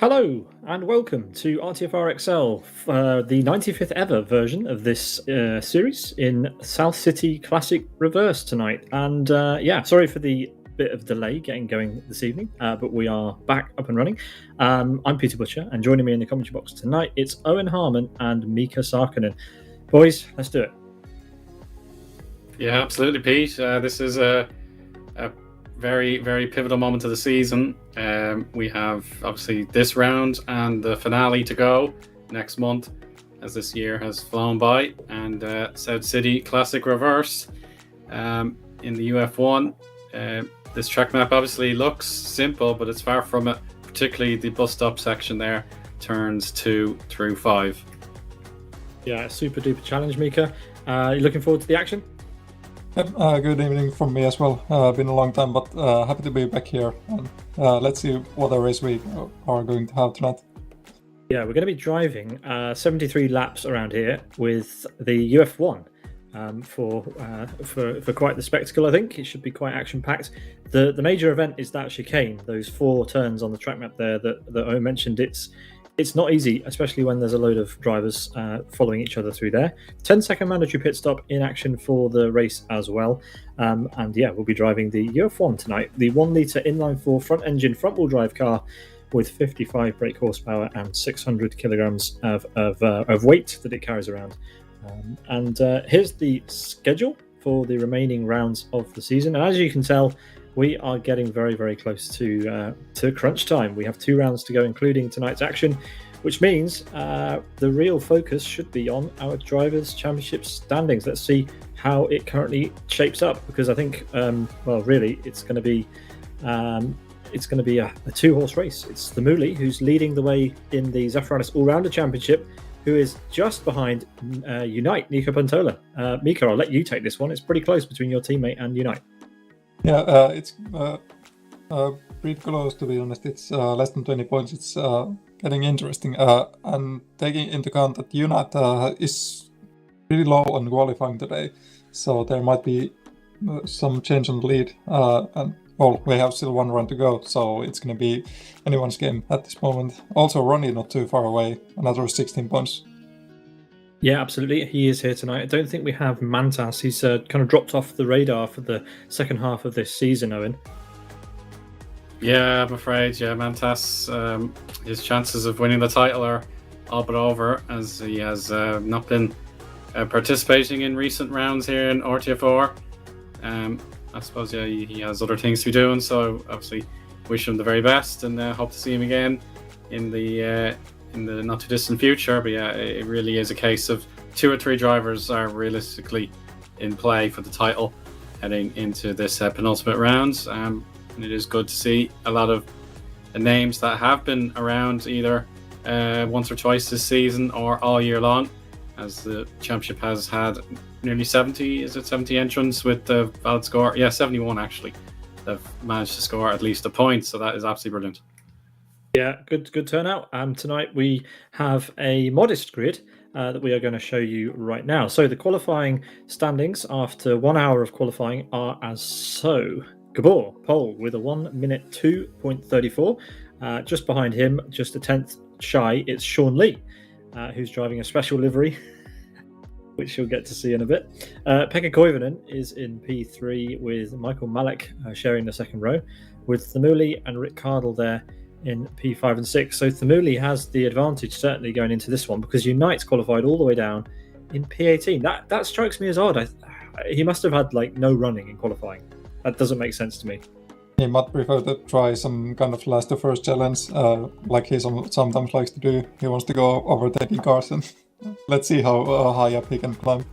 Hello and welcome to RTFR XL, the 95th ever version of this series in South City Classic Reverse tonight. And sorry for the bit of delay getting going this evening, but we are back up and running. I'm Peter Butcher, and joining me in the commentary box tonight, it's Eoin Harmon and Miika Sarkinen. Boys, let's do it. Yeah, absolutely, Pete. This is a very, very pivotal moment of the season. We have obviously this round and the finale to go next month, as this year has flown by. And South City Classic Reverse in the UF1. This track map obviously looks simple, but it's far from it. Particularly the bus stop section there, turns 2 through 5. Yeah, super duper challenge, Miika. You looking forward to the action? Yep, good evening from me as well. Been a long time, but happy to be back here. And let's see what a race we are going to have tonight. Yeah, we're going to be driving 73 laps around here with the UF1 for quite the spectacle. I think it should be quite action-packed. The major event is that chicane, those 4 turns on the track map there that I mentioned. It's not easy, especially when there's a load of drivers following each other through there. 10-second mandatory pit stop in action for the race as well. We'll be driving the UF1 tonight, the 1-litre inline-4 front-engine front-wheel drive car with 55 brake horsepower and 600 kilograms of weight that it carries around. Here's the schedule for the remaining rounds of the season. And as you can tell, we are getting very, very close to crunch time. We have 2 rounds to go, including tonight's action, which means the real focus should be on our Drivers' Championship standings. Let's see how it currently shapes up, because I think, it's going to be a 2-horse race. It's the Mooley who's leading the way in the Zafranis All-Rounder Championship, who is just behind Unite, Nico Pantola. Miika, I'll let you take this one. It's pretty close between your teammate and Unite. Yeah, it's pretty close, to be honest. It's less than 20 points. It's getting interesting. And taking into account that Unite is really low on qualifying today, so there might be some change on the lead. We have still 1 run to go, so it's going to be anyone's game at this moment. Also, Rony not too far away, another 16 points. Yeah, absolutely. He is here tonight. I don't think we have Mantas. He's kind of dropped off the radar for the second half of this season, Eoin. Yeah, I'm afraid. Yeah, Mantas, his chances of winning the title are all but over, as he has not been participating in recent rounds here in RTFR. I suppose, yeah, he has other things to be doing, so obviously wish him the very best and hope to see him again in the not too distant future. But yeah, it really is a case of 2 or 3 drivers are realistically in play for the title heading into this penultimate round. And it is good to see a lot of names that have been around either once or twice this season or all year long, as the championship has had nearly 70 entrants with the valid score. Yeah, 71 actually. They've managed to score at least a point, so that is absolutely brilliant. Yeah, good turnout. Tonight we have a modest grid that we are going to show you right now. So the qualifying standings after 1 hour of qualifying are as so. Gabor, pole with a 1 minute 2.34. Just behind him, just a 10th shy, it's Sean Lee, who's driving a special livery, which you'll get to see in a bit. Pekka Koivunen is in P3 with Michael Malek sharing the second row, with Thamuli and Rick Cardle there in P5 and 6. So Thamuli has the advantage certainly going into this one, because Unite's qualified all the way down in P18. That strikes me as odd. He must have had no running in qualifying. That doesn't make sense to me. He might prefer to try some kind of last to first challenge, like he sometimes likes to do. He wants to go overtaking cars, and let's see how high up he can climb.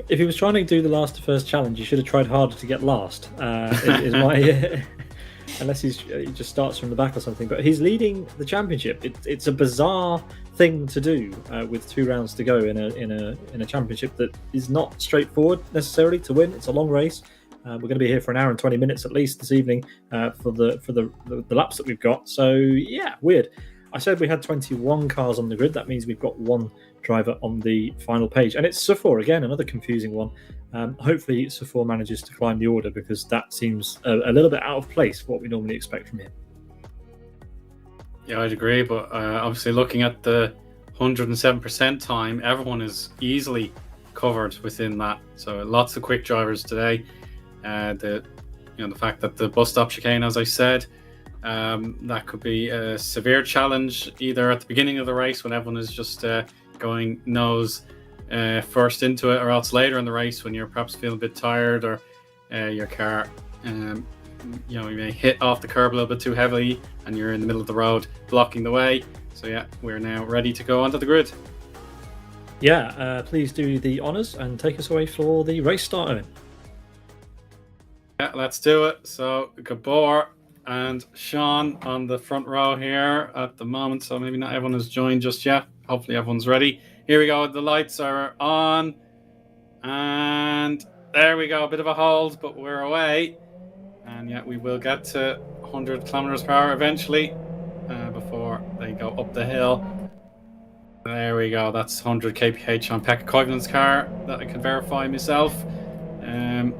If he was trying to do the last to first challenge, he should have tried harder to get last. Is my unless he just starts from the back or something. But he's leading the championship. It's a bizarre thing to do with 2 rounds to go in a championship that is not straightforward necessarily to win. It's a long race. We're going to be here for an hour and 20 minutes at least this evening for the laps that we've got. So yeah, weird. I said we had 21 cars on the grid. That means we've got 1 driver on the final page, and it's Safor again, another confusing one. Hopefully Safor manages to climb the order, because that seems a little bit out of place for what we normally expect from him. Yeah, I'd agree. But obviously, looking at the 107% time, everyone is easily covered within that. So lots of quick drivers today. The fact that the bus stop chicane, as I said, that could be a severe challenge either at the beginning of the race when everyone is just going nose first into it, or else later in the race when you're perhaps feeling a bit tired, or your car you may hit off the curb a little bit too heavily and you're in the middle of the road blocking the way. So yeah, we're now ready to go onto the grid. Yeah, please do the honours and take us away for the race start, Eoin. Yeah, let's do it. So Gabor and Sean on the front row here at the moment, so maybe not everyone has joined just yet. Hopefully everyone's ready. Here we go, the lights are on, and there we go. A bit of a hold, but we're away, and yeah, we will get to 100 kilometers per hour eventually before they go up the hill. There we go, that's 100 kph on Pekka Koivunen's car that I can verify myself.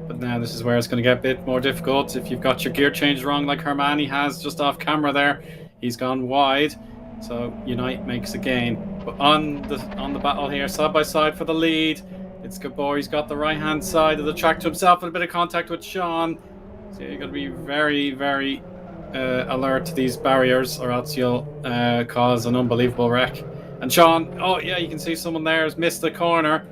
But now this is where it's going to get a bit more difficult. If you've got your gear change wrong, like Harmon has just off camera there, he's gone wide. So Unite makes a gain. But on the battle here, side by side for the lead, it's Gabor. He's got the right hand side of the track to himself with a bit of contact with Sean. So you've got to be very, very alert to these barriers, or else you'll cause an unbelievable wreck. And Sean, oh yeah, you can see someone there has missed the corner.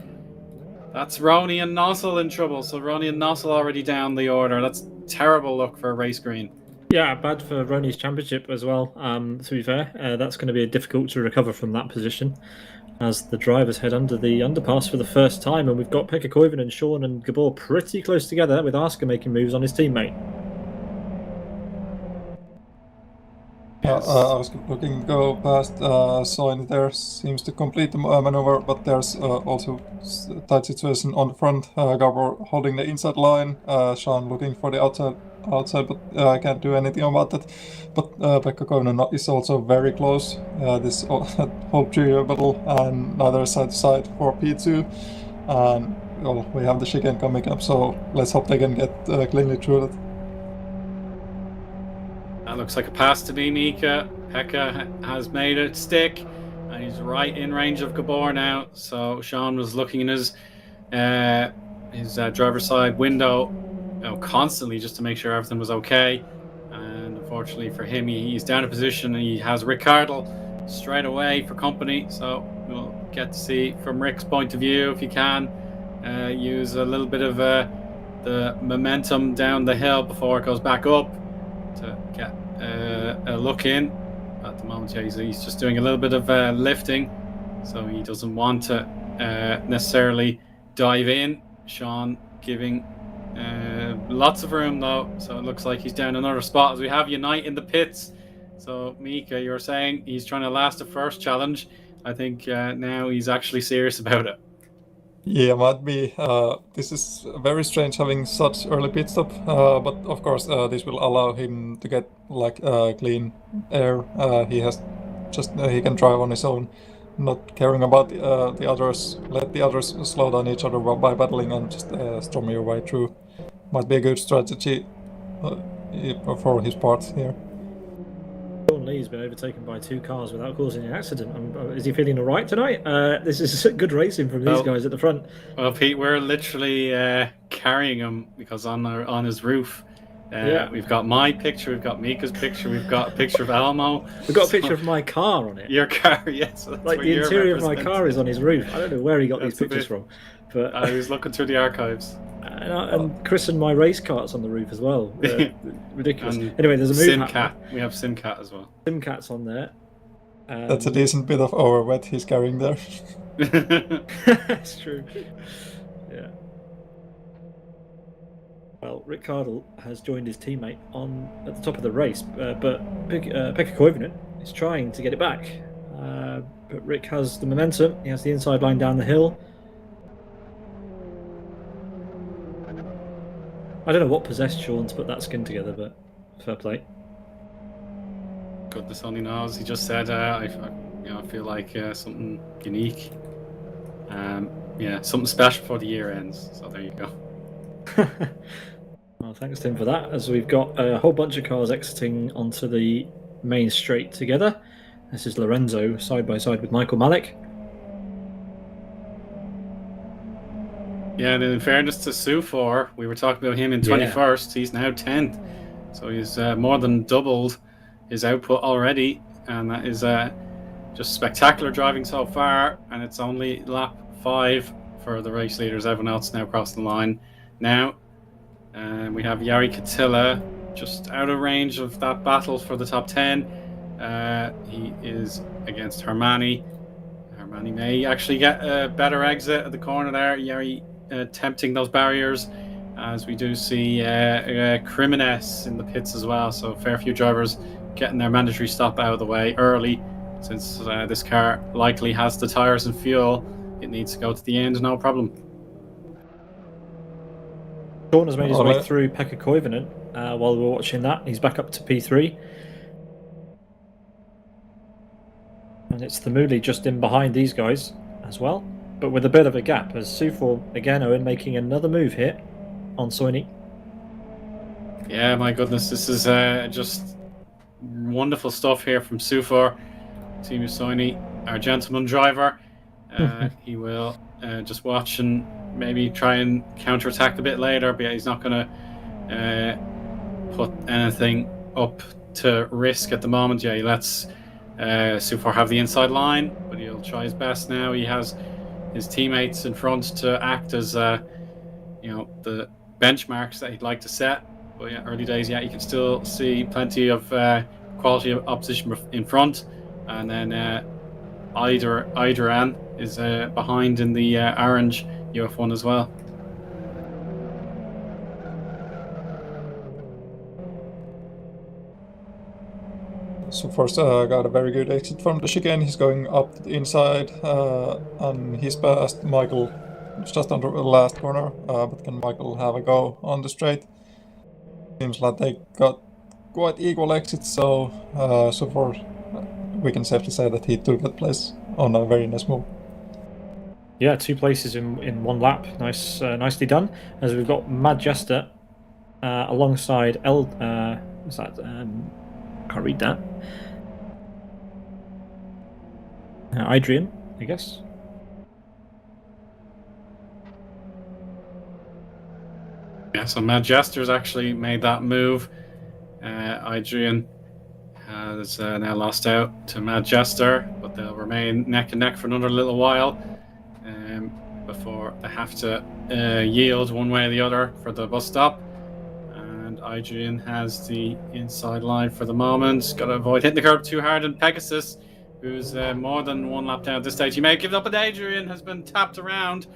That's Rony and Nossel in trouble. So Rony and Nossel already down the order. That's terrible luck for a race green. Yeah, bad for Rony's championship as well, to be fair. That's going to be difficult to recover from that position as the drivers head under the underpass for the first time. And we've got Pekka Koivunen, Sean and Gabor pretty close together, with Asker making moves on his teammate. Yes. I was looking to go past Soin there, seems to complete the maneuver, but there's also a tight situation on the front. Gabor holding the inside line, Sean looking for the outside, but I can't do anything about that. But Pekka Koivunen is also very close. This whole trio battle, and neither side to side for P2. And well, we have the chicane coming up, so let's hope they can get cleanly through that. That looks like a pass to me, Miika. Pekka has made it stick, and he's right in range of Gabor now. So Sean was looking in his driver's side window constantly just to make sure everything was okay. And unfortunately for him, he's down a position, and he has Ricardo straight away for company. So we'll get to see from Rick's point of view if he can use a little bit of the momentum down the hill before it goes back up to get a look in. At the moment, yeah, he's just doing a little bit of lifting, so he doesn't want to necessarily dive in. Sean giving lots of room though, so it looks like he's down another spot as we have Unite in the pits. So Miika, you're saying he's trying to last the first challenge. I think now he's actually serious about it. Yeah, might be. This is very strange having such early pit stop, but of course this will allow him to get like clean air. He can drive on his own, not caring about the others. Let the others slow down each other by battling and just storm your way through. Might be a good strategy for his part here. Sean Lee's been overtaken by two cars without causing an accident. Is he feeling all right tonight? This is good racing from these guys at the front. Well, Pete, we're literally carrying him because on his roof. We've got my picture, we've got Miika's picture, we've got a picture of Elmo. We've got a picture of my car on it. Your car, yes. So like the interior of my car is on his roof. I don't know where he got these pictures from. But I was looking through the archives. And Chris and my race cart's on the roof as well. Ridiculous. Anyway, there's a move. Simcat. We have Simcat as well. Simcat's on there. That's a decent bit of overweight he's carrying there. That's true. Yeah. Well, Ricardo has joined his teammate at the top of the race, but Pekka Koivunen is trying to get it back. But Rick has the momentum. He has the inside line down the hill. I don't know what possessed Sean to put that skin together, but fair play. Goodness only knows. He just said, I feel like something unique. Something special before the year ends. So there you go. Well, thanks to him for that, as we've got a whole bunch of cars exiting onto the main straight together. This is Lorenzo side by side with Michael Malik. Yeah, and in fairness to Sufor, we were talking about him in 21st. He's now 10th, so he's more than doubled his output already, and that is just spectacular driving so far. And it's only lap 5 for the race leaders. Everyone else now crossing the line now. And we have Jari Katila just out of range of that battle for the top 10. He is against Hermani. Hermani may actually get a better exit at the corner there. Jari tempting those barriers, as we do see Criminess in the pits as well. So a fair few drivers getting their mandatory stop out of the way early, since this car likely has the tyres and fuel. It needs to go to the end, no problem. Sean has made his way through Pekka Koivunen while we were watching that. He's back up to P3. And it's Themuli just in behind these guys as well, but with a bit of a gap, as Sufor, again, Eoin making another move here on Soini. Yeah, my goodness, this is just wonderful stuff here from Sufor. Team Soini, our gentleman driver. He will just watch and maybe try and counter-attack a bit later, but he's not going to put anything up to risk at the moment. Yeah, he lets Sufor have the inside line, but he'll try his best now. He has his teammates in front to act as the benchmarks that he'd like to set. But yeah, early days, yeah, you can still see plenty of quality of opposition in front, and then Idran is behind in the orange UF1 as well. So first got a very good exit from the chicane. He's going up to the inside, and he's past Michael just under the last corner. But can Michael have a go on the straight? Seems like they got quite equal exits, so far we can safely say that he took that place on a very nice move. Yeah, 2 places in 1 lap. Nicely done. As we've got Mad Jester alongside what's that? Can't read that. Adrian, I guess. Yeah, so Mad Jester's actually made that move. Adrian has now lost out to Mad Jester, but they'll remain neck and neck for another little while before they have to yield one way or the other for the bus stop. And Adrian has the inside line for the moment. Got to avoid hitting the curb too hard. And Pegasus, who's more than 1 lap down at this stage, he may have given up, but Adrian has been tapped around.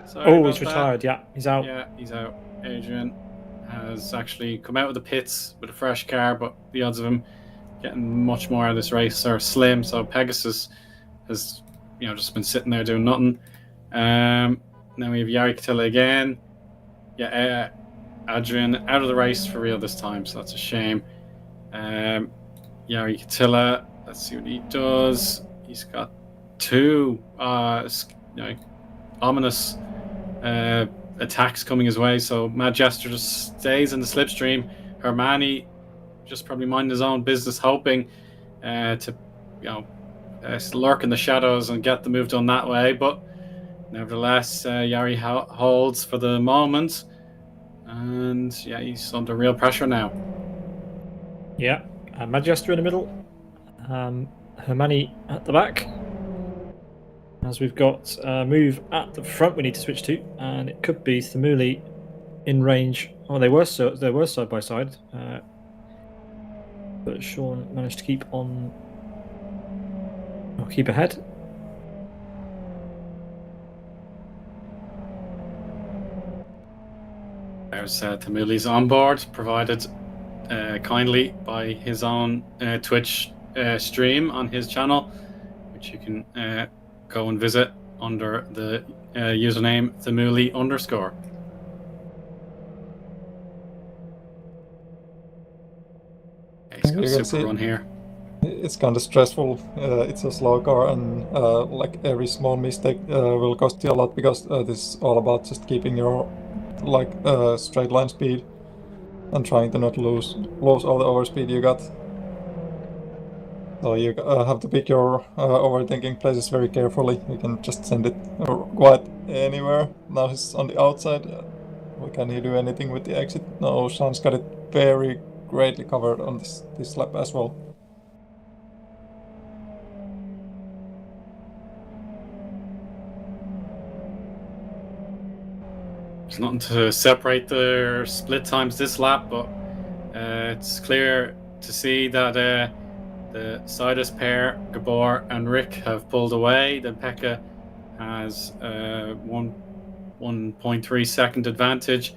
He's retired. Yeah, he's out. Yeah, he's out. Adrian has actually come out of the pits with a fresh car, but the odds of him getting much more out of this race are slim. So Pegasus has, just been sitting there doing nothing. Now we have Jari Katila again. Yeah, Adrian out of the race for real this time, so that's a shame. Jari Katila, let's see what he does. He's got 2 ominous attacks coming his way, so Mad Jester just stays in the slipstream. Hermani just probably minding his own business, hoping to lurk in the shadows and get the move done that way, but nevertheless Jari holds for the moment, and yeah, he's under real pressure now. Yeah, Mad Jester in the middle, Hermani at the back. As we've got a move at the front we need to switch to, and it could be Themuli in range. Oh, they were side by side, but Sean managed to keep ahead. There's Themuli's on board, provided kindly by his own Twitch stream on his channel, which you can go and visit under the username Themuli_. He's got a super run here. It's kind of stressful. It's a slow car, and like every small mistake will cost you a lot, because this is all about just keeping your straight line speed and trying to not lose all the overspeed you got. So you have to pick your overthinking places very carefully. You can just send it quite anywhere. Now he's on the outside. Can he do anything with the exit? No, Sean's got it very greatly covered on this lap as well. There's nothing to separate their split times this lap, but it's clear to see that the Sidus pair, Gabor and Rick, have pulled away. Then Pekka has 1.3 second advantage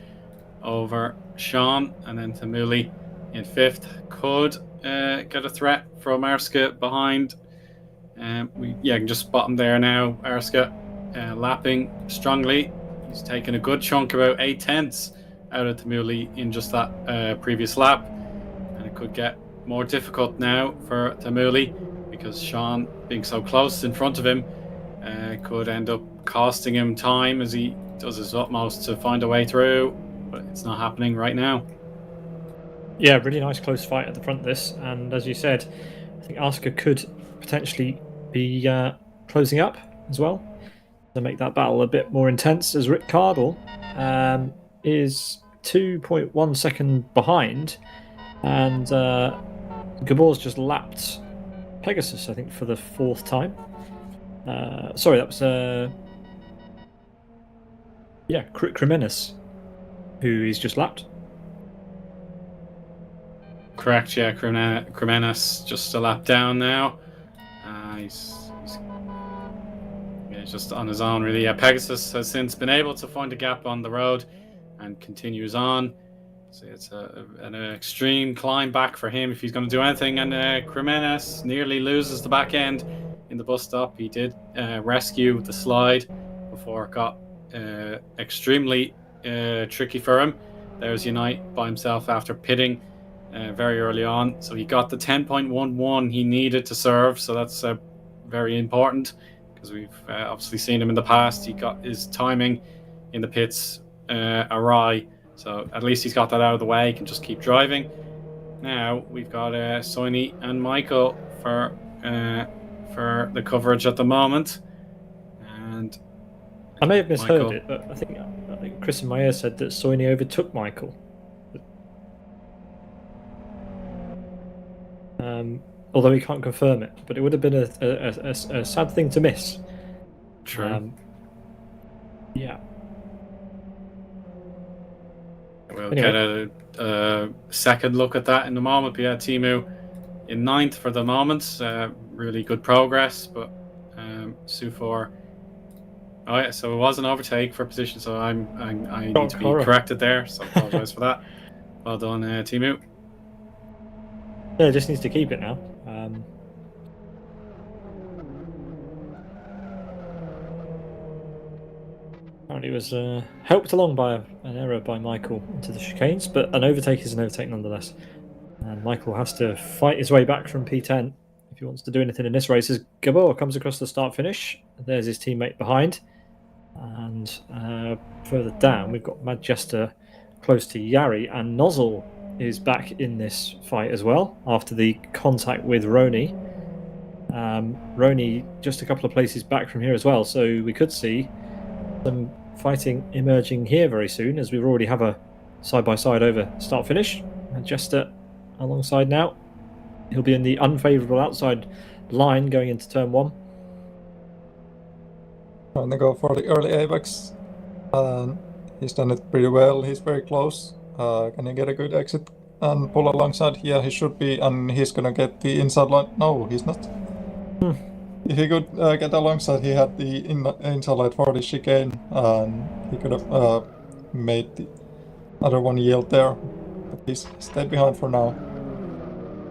over Sean, and then Tamuli in fifth could get a threat from Arska behind. You can just spot him there now. Arska lapping strongly. He's taken a good chunk, about 8/10 out of Tamuli in just that previous lap, and it could get more difficult now for Tamuli because Sean, being so close in front of him, could end up costing him time as he does his utmost to find a way through, but it's not happening right now. Yeah, really nice close fight at the front of this, and as you said, I think Arska could potentially be closing up as well to make that battle a bit more intense, as Rick Cardle is 2.1 second behind, and Gabor's just lapped Pegasus, I think, for the fourth time. Sorry, that was Cremenis, who he's just lapped. Correct, yeah, Cremenis just a lap down now. He's just on his own, really. Yeah, Pegasus has since been able to find a gap on the road and continues on. So it's an extreme climb back for him if he's going to do anything. And Cremenis nearly loses the back end in the bus stop. He did rescue the slide before it got extremely tricky for him. There's Unite by himself after pitting very early on. So he got the 10.11 he needed to serve. So that's very important, because we've obviously seen him in the past. He got his timing in the pits awry. So at least he's got that out of the way. He can just keep driving. Now we've got Soini and Michael for the coverage at the moment. And I may have misheard it, but I think Chris in my ear said that Soini overtook Michael. Although he can't confirm it, but it would have been a sad thing to miss. True. Yeah. We'll get a second look at that in a moment. But yeah, Teemu in ninth for the moment. Really good progress, but Sufor. Oh yeah, so it was an overtake for position. So I need to be corrected there. So I apologize for that. Well done, Teemu. Yeah, just needs to keep it now. Apparently, it was helped along by an error by Michael into the chicanes, but an overtake is an overtake nonetheless. And Michael has to fight his way back from P10 if he wants to do anything in this race. As Gabor comes across the start finish, there's his teammate behind, and further down we've got Majesta close to Yari, and Nozzle is back in this fight as well after the contact with Rony. Rony just a couple of places back from here as well, so we could see some fighting emerging here very soon, as we already have a side-by-side over start-finish. Majesta alongside now. He'll be in the unfavourable outside line going into turn one. Trying to go for the early AVAX. He's done it pretty well. He's very close. Can he get a good exit and pull alongside? Yeah, he should be, and he's gonna get the inside line. No, he's not. If he could get alongside, he had the inside line for the chicane, and he could have made the other one yield there. But he's stayed behind for now.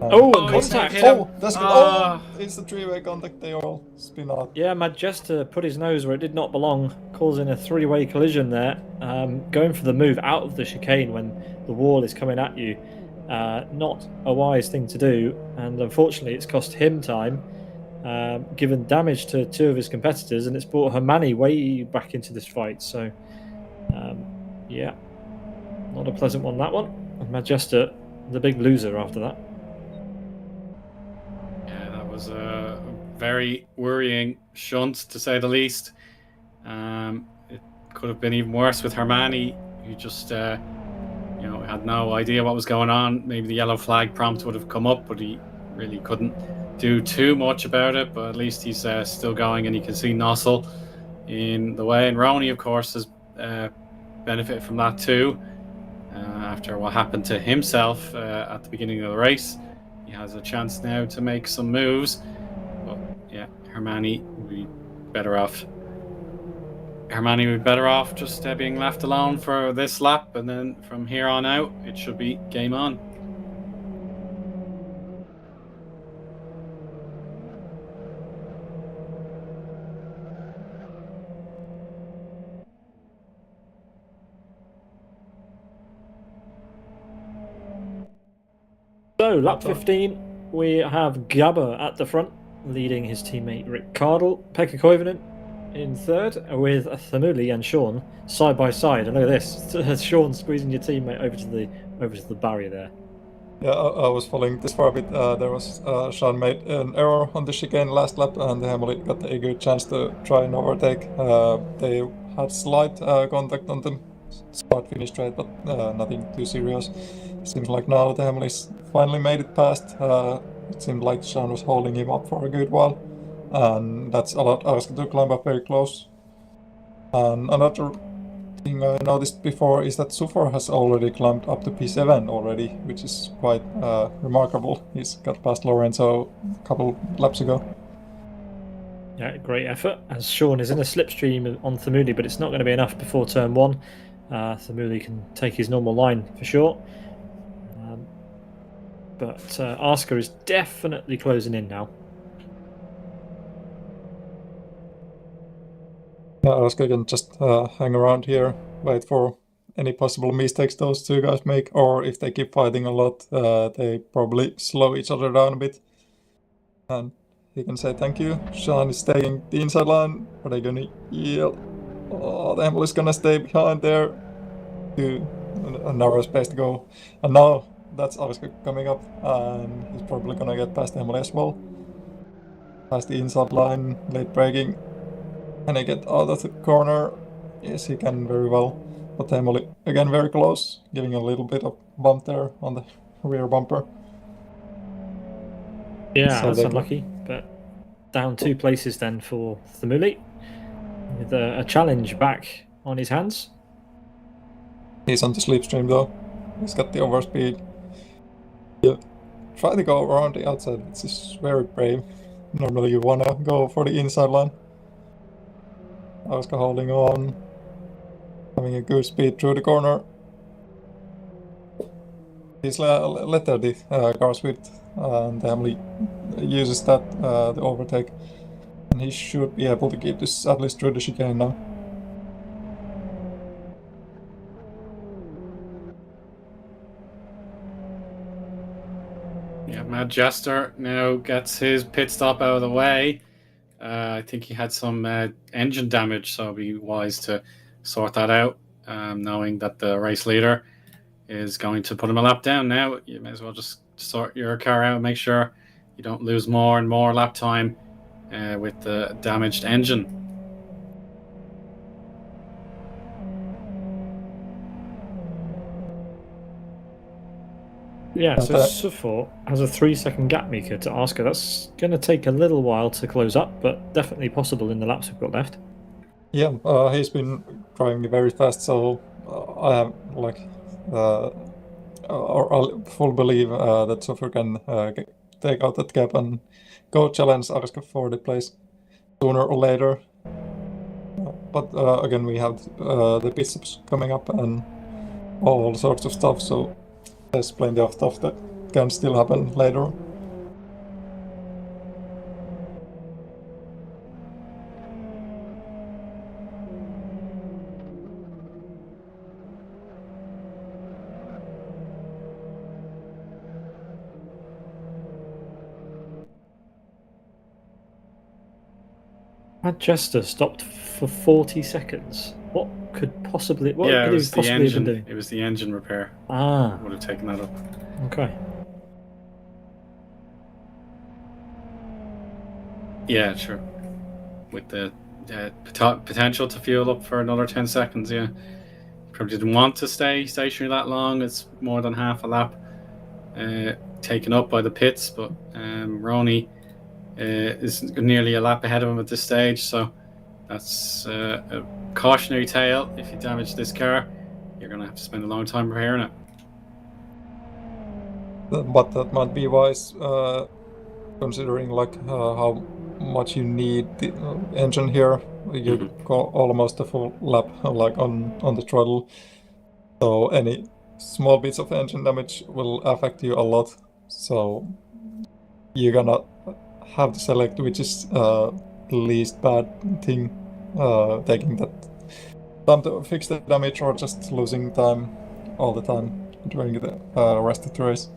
Contact! That's it's the three-way contact. They all spin out. Yeah, Majesta put his nose where it did not belong, causing a three-way collision there. Going for the move out of the chicane when the wall is coming at you, not a wise thing to do, and unfortunately it's cost him time, given damage to two of his competitors, and it's brought Hermani way back into this fight. So, yeah, not a pleasant one, that one. And Majesta, the big loser after that. was a very worrying shunt, to say the least. It could have been even worse with Hermione, who just had no idea what was going on. Maybe the yellow flag prompt would have come up, but he really couldn't do too much about it. But at least he's still going, and you can see Nossel in the way. And Rony, of course, has benefited from that too. After what happened to himself at the beginning of the race, he has a chance now to make some moves. But yeah, Hermione would be better off. Hermione would be better off just being left alone for this lap, and then from here on out, it should be game on. So, lap 15, we have Gabba at the front, leading his teammate Rick Cardle. Pekka Koivunen in third, with Thamuli and Sean side by side. And look at this, Sean squeezing your teammate over to the barrier there. Yeah, I was following this for a bit. There was Sean made an error on the chicane last lap, and Emily got a good chance to try and overtake. They had slight contact on the start-finish straight, but nothing too serious. Seems like now the Emily's finally made it past. It seemed like Sean was holding him up for a good while, and that's allowed Oscar to climb up very close. And another thing I noticed before is that Sufor has already climbed up to P7 already, which is quite remarkable. He's got past Lorenzo a couple laps ago. Yeah, great effort, as Sean is in a slipstream on Thamuli, but it's not going to be enough before turn 1. Thamuli can take his normal line for sure. But Oscar is definitely closing in now. Yeah, Oscar can just hang around here, wait for any possible mistakes those two guys make, or if they keep fighting a lot, they probably slow each other down a bit. And he can say thank you. Sean is staying the inside line. Are they gonna yield? Oh, the Emily's gonna stay behind there. A narrow space to go. And now that's Oscar coming up, and he's probably gonna get past Emily as well. Past the inside line, late braking. Can he get out of the corner? Yes, he can very well. But Emily, again, very close, giving a little bit of bump there on the rear bumper. Yeah, so that's unlucky, but down 2 places then for Thamuli, with a challenge back on his hands. He's on the slipstream though. He's got the overspeed. Yeah. Try to go around the outside. It's just very brave. Normally you wanna go for the inside line. Oscar holding on, having a good speed through the corner. He's lettered the cars with, and Emily uses that to overtake. And he should be able to keep this at least through the chicane now. Yeah, Mad Jester now gets his pit stop out of the way. I think he had some engine damage, so it'll be wise to sort that out, knowing that the race leader is going to put him a lap down now. You may as well just sort your car out and make sure you don't lose more and more lap time with the damaged engine. Yeah, so Sufor has a 3-second gap, Miika, to Oscar. That's going to take a little while to close up, but definitely possible in the laps we've got left. Yeah, he's been driving very fast, so I have I full believe that Sufor can take out that gap and go challenge Oscar for the place sooner or later. But again, we have the pit stops coming up and all sorts of stuff, so there's plenty of stuff that can still happen later. Manchester stopped for 40 seconds. What could he possibly have been doing? It was the engine repair. Would have taken that up. Okay. Yeah, sure. With the potential to fuel up for another 10 seconds, yeah. Probably didn't want to stay stationary that long. It's more than half a lap taken up by the pits, but Rony is nearly a lap ahead of him at this stage, so that's a cautionary tale. If you damage this car, you're going to have to spend a long time repairing it. But that might be wise, considering like how much you need the engine here. You go almost a full lap like on the throttle, so any small bits of engine damage will affect you a lot. So you're gonna have to select which is the least bad thing, taking that time to fix the damage or just losing time all the time during the rest of the race.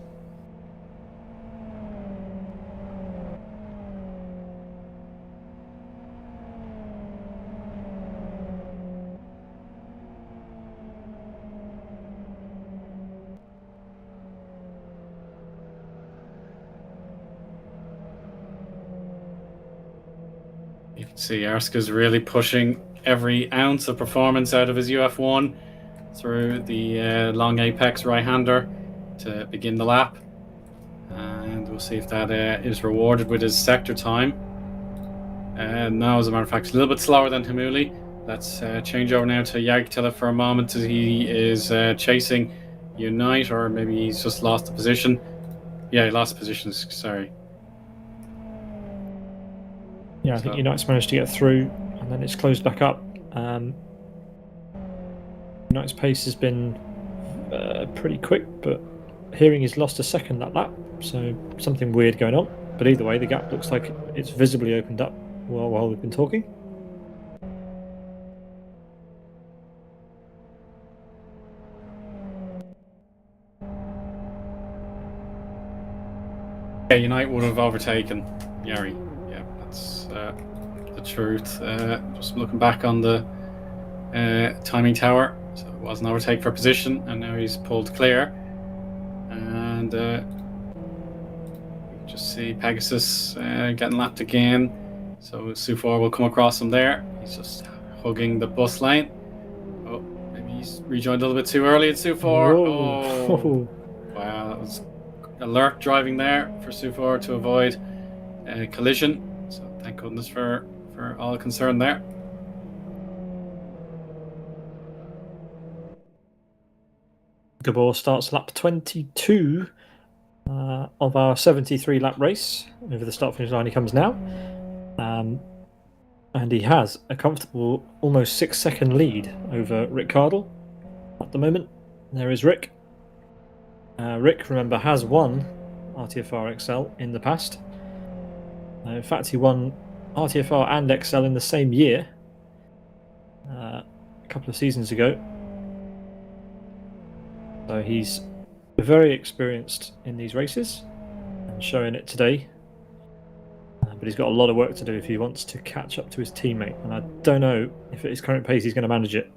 You can see Arska's really pushing every ounce of performance out of his UF1 through the long apex right-hander to begin the lap. And we'll see if that is rewarded with his sector time. No, as a matter of fact, it's a little bit slower than Hamuli. Let's change over now to Jagtila for a moment as he is chasing Unite, or maybe he's just lost the position. Yeah, he lost positions, sorry. Yeah, I think United's managed to get through, and then it's closed back up. United's pace has been pretty quick, but hearing he's lost a second that lap, so something weird going on. But either way, the gap looks like it's visibly opened up while we've been talking. Yeah, Unite would have overtaken Yari. Yeah, that's the truth. Just looking back on the timing tower, so it was an overtake for position, and now he's pulled clear. And you just see Pegasus getting lapped again. So Sufor will come across him there. He's just hugging the bus lane. Oh, maybe he's rejoined a little bit too early at Sufor. Oh, wow, that was alert driving there for Sufor to avoid a collision. So thank goodness for all concerned there. Gabor starts lap 22 of our 73 lap race. Over the start finish line he comes now. And he has a comfortable almost 6-second lead over Rick Cardle at the moment. There is Rick. Rick, remember, has won RTFR XL in the past. In fact, he won RTFR and XL in the same year a couple of seasons ago. So he's very experienced in these races and showing it today. But he's got a lot of work to do if he wants to catch up to his teammate. And I don't know if at his current pace he's going to manage it.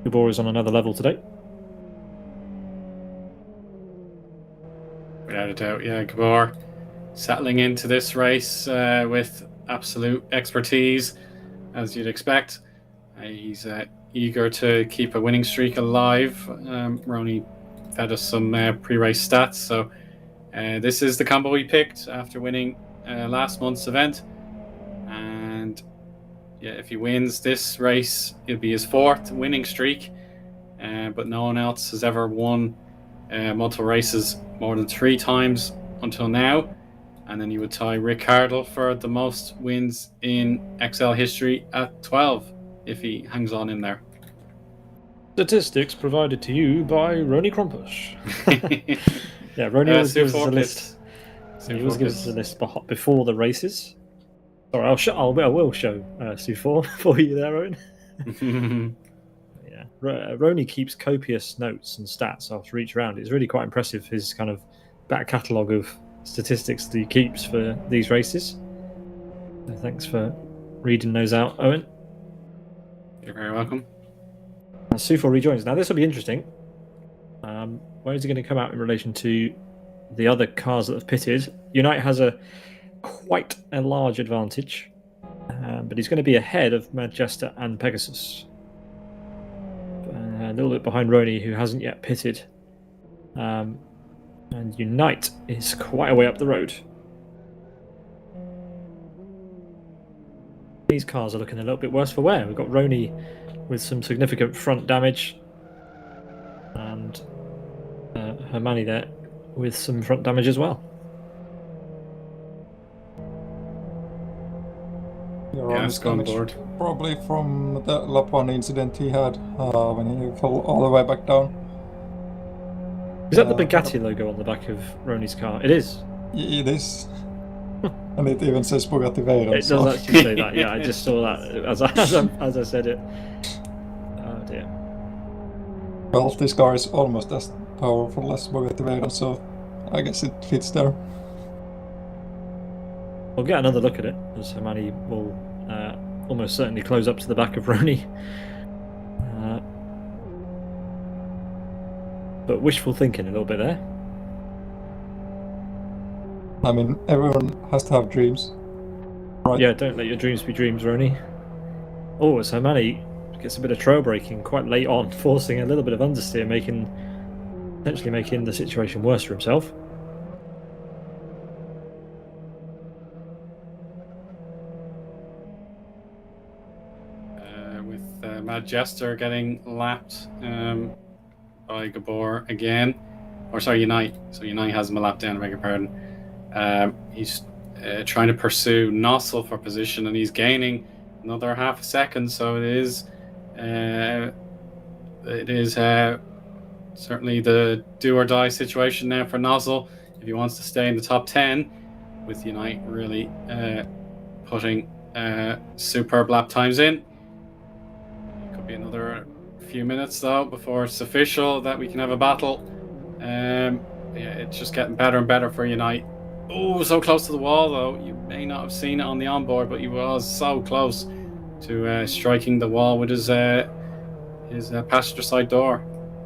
Gabor is on another level today. Without a doubt, yeah. Gabor settling into this race with absolute expertise, as you'd expect. He's eager to keep a winning streak alive. Rony fed us some pre-race stats, so this is the combo he picked after winning last month's event. And yeah, if he wins this race, it'll be his fourth winning streak. But no one else has ever won multiple races more than 3 times until now. And then he would tie Rick Cardle for the most wins in XL history at 12 if he hangs on in there. Statistics provided to you by Rony Krompush. Yeah, Rony always gives us a list. He always gives us a list before the races. Sorry, I will show Sufor for you there, Owen. Yeah, Rony keeps copious notes and stats after each round. It's really quite impressive, his kind of back catalogue of statistics that he keeps for these races. So thanks for reading those out, Owen. You're very welcome. Sufor rejoins. Now this will be interesting. Where is he going to come out in relation to the other cars that have pitted? Unite has a quite a large advantage, but he's going to be ahead of Manchester and Pegasus. A little bit behind Rony, who hasn't yet pitted. And Unite is quite a way up the road. These cars are looking a little bit worse for wear. We've got Rony with some significant front damage, and Hermione there with some front damage as well. Yes, on board. Probably from the lap 1 incident he had when he fell all the way back down. Is that the Bugatti logo on the back of Rony's car? It is. It is. And it even says Bugatti Veyron. It does actually say that, yeah. I just saw that as I said it. Oh dear. Well, this car is almost as powerful as Bugatti Veyron, so I guess it fits there. We'll get another look at it, as Hermione will almost certainly close up to the back of Rony. But wishful thinking a little bit there. I mean, everyone has to have dreams. Right. Yeah, don't let your dreams be dreams, Rony. Oh, as Hermione gets a bit of trail braking quite late on, forcing a little bit of understeer, potentially making the situation worse for himself. Jester getting lapped by Gabor again, or sorry, Unite. So Unite has him a lap down, I beg your pardon. He's trying to pursue Nossel for position, and he's gaining another half a second. So it is certainly the do or die situation now for Nossel if he wants to stay in the top 10, with Unite really putting superb lap times in. Be another few minutes though before it's official that we can have a battle. It's just getting better and better for Unite. Oh, so close to the wall though. You may not have seen it on the onboard, but he was so close to striking the wall with his passenger side door.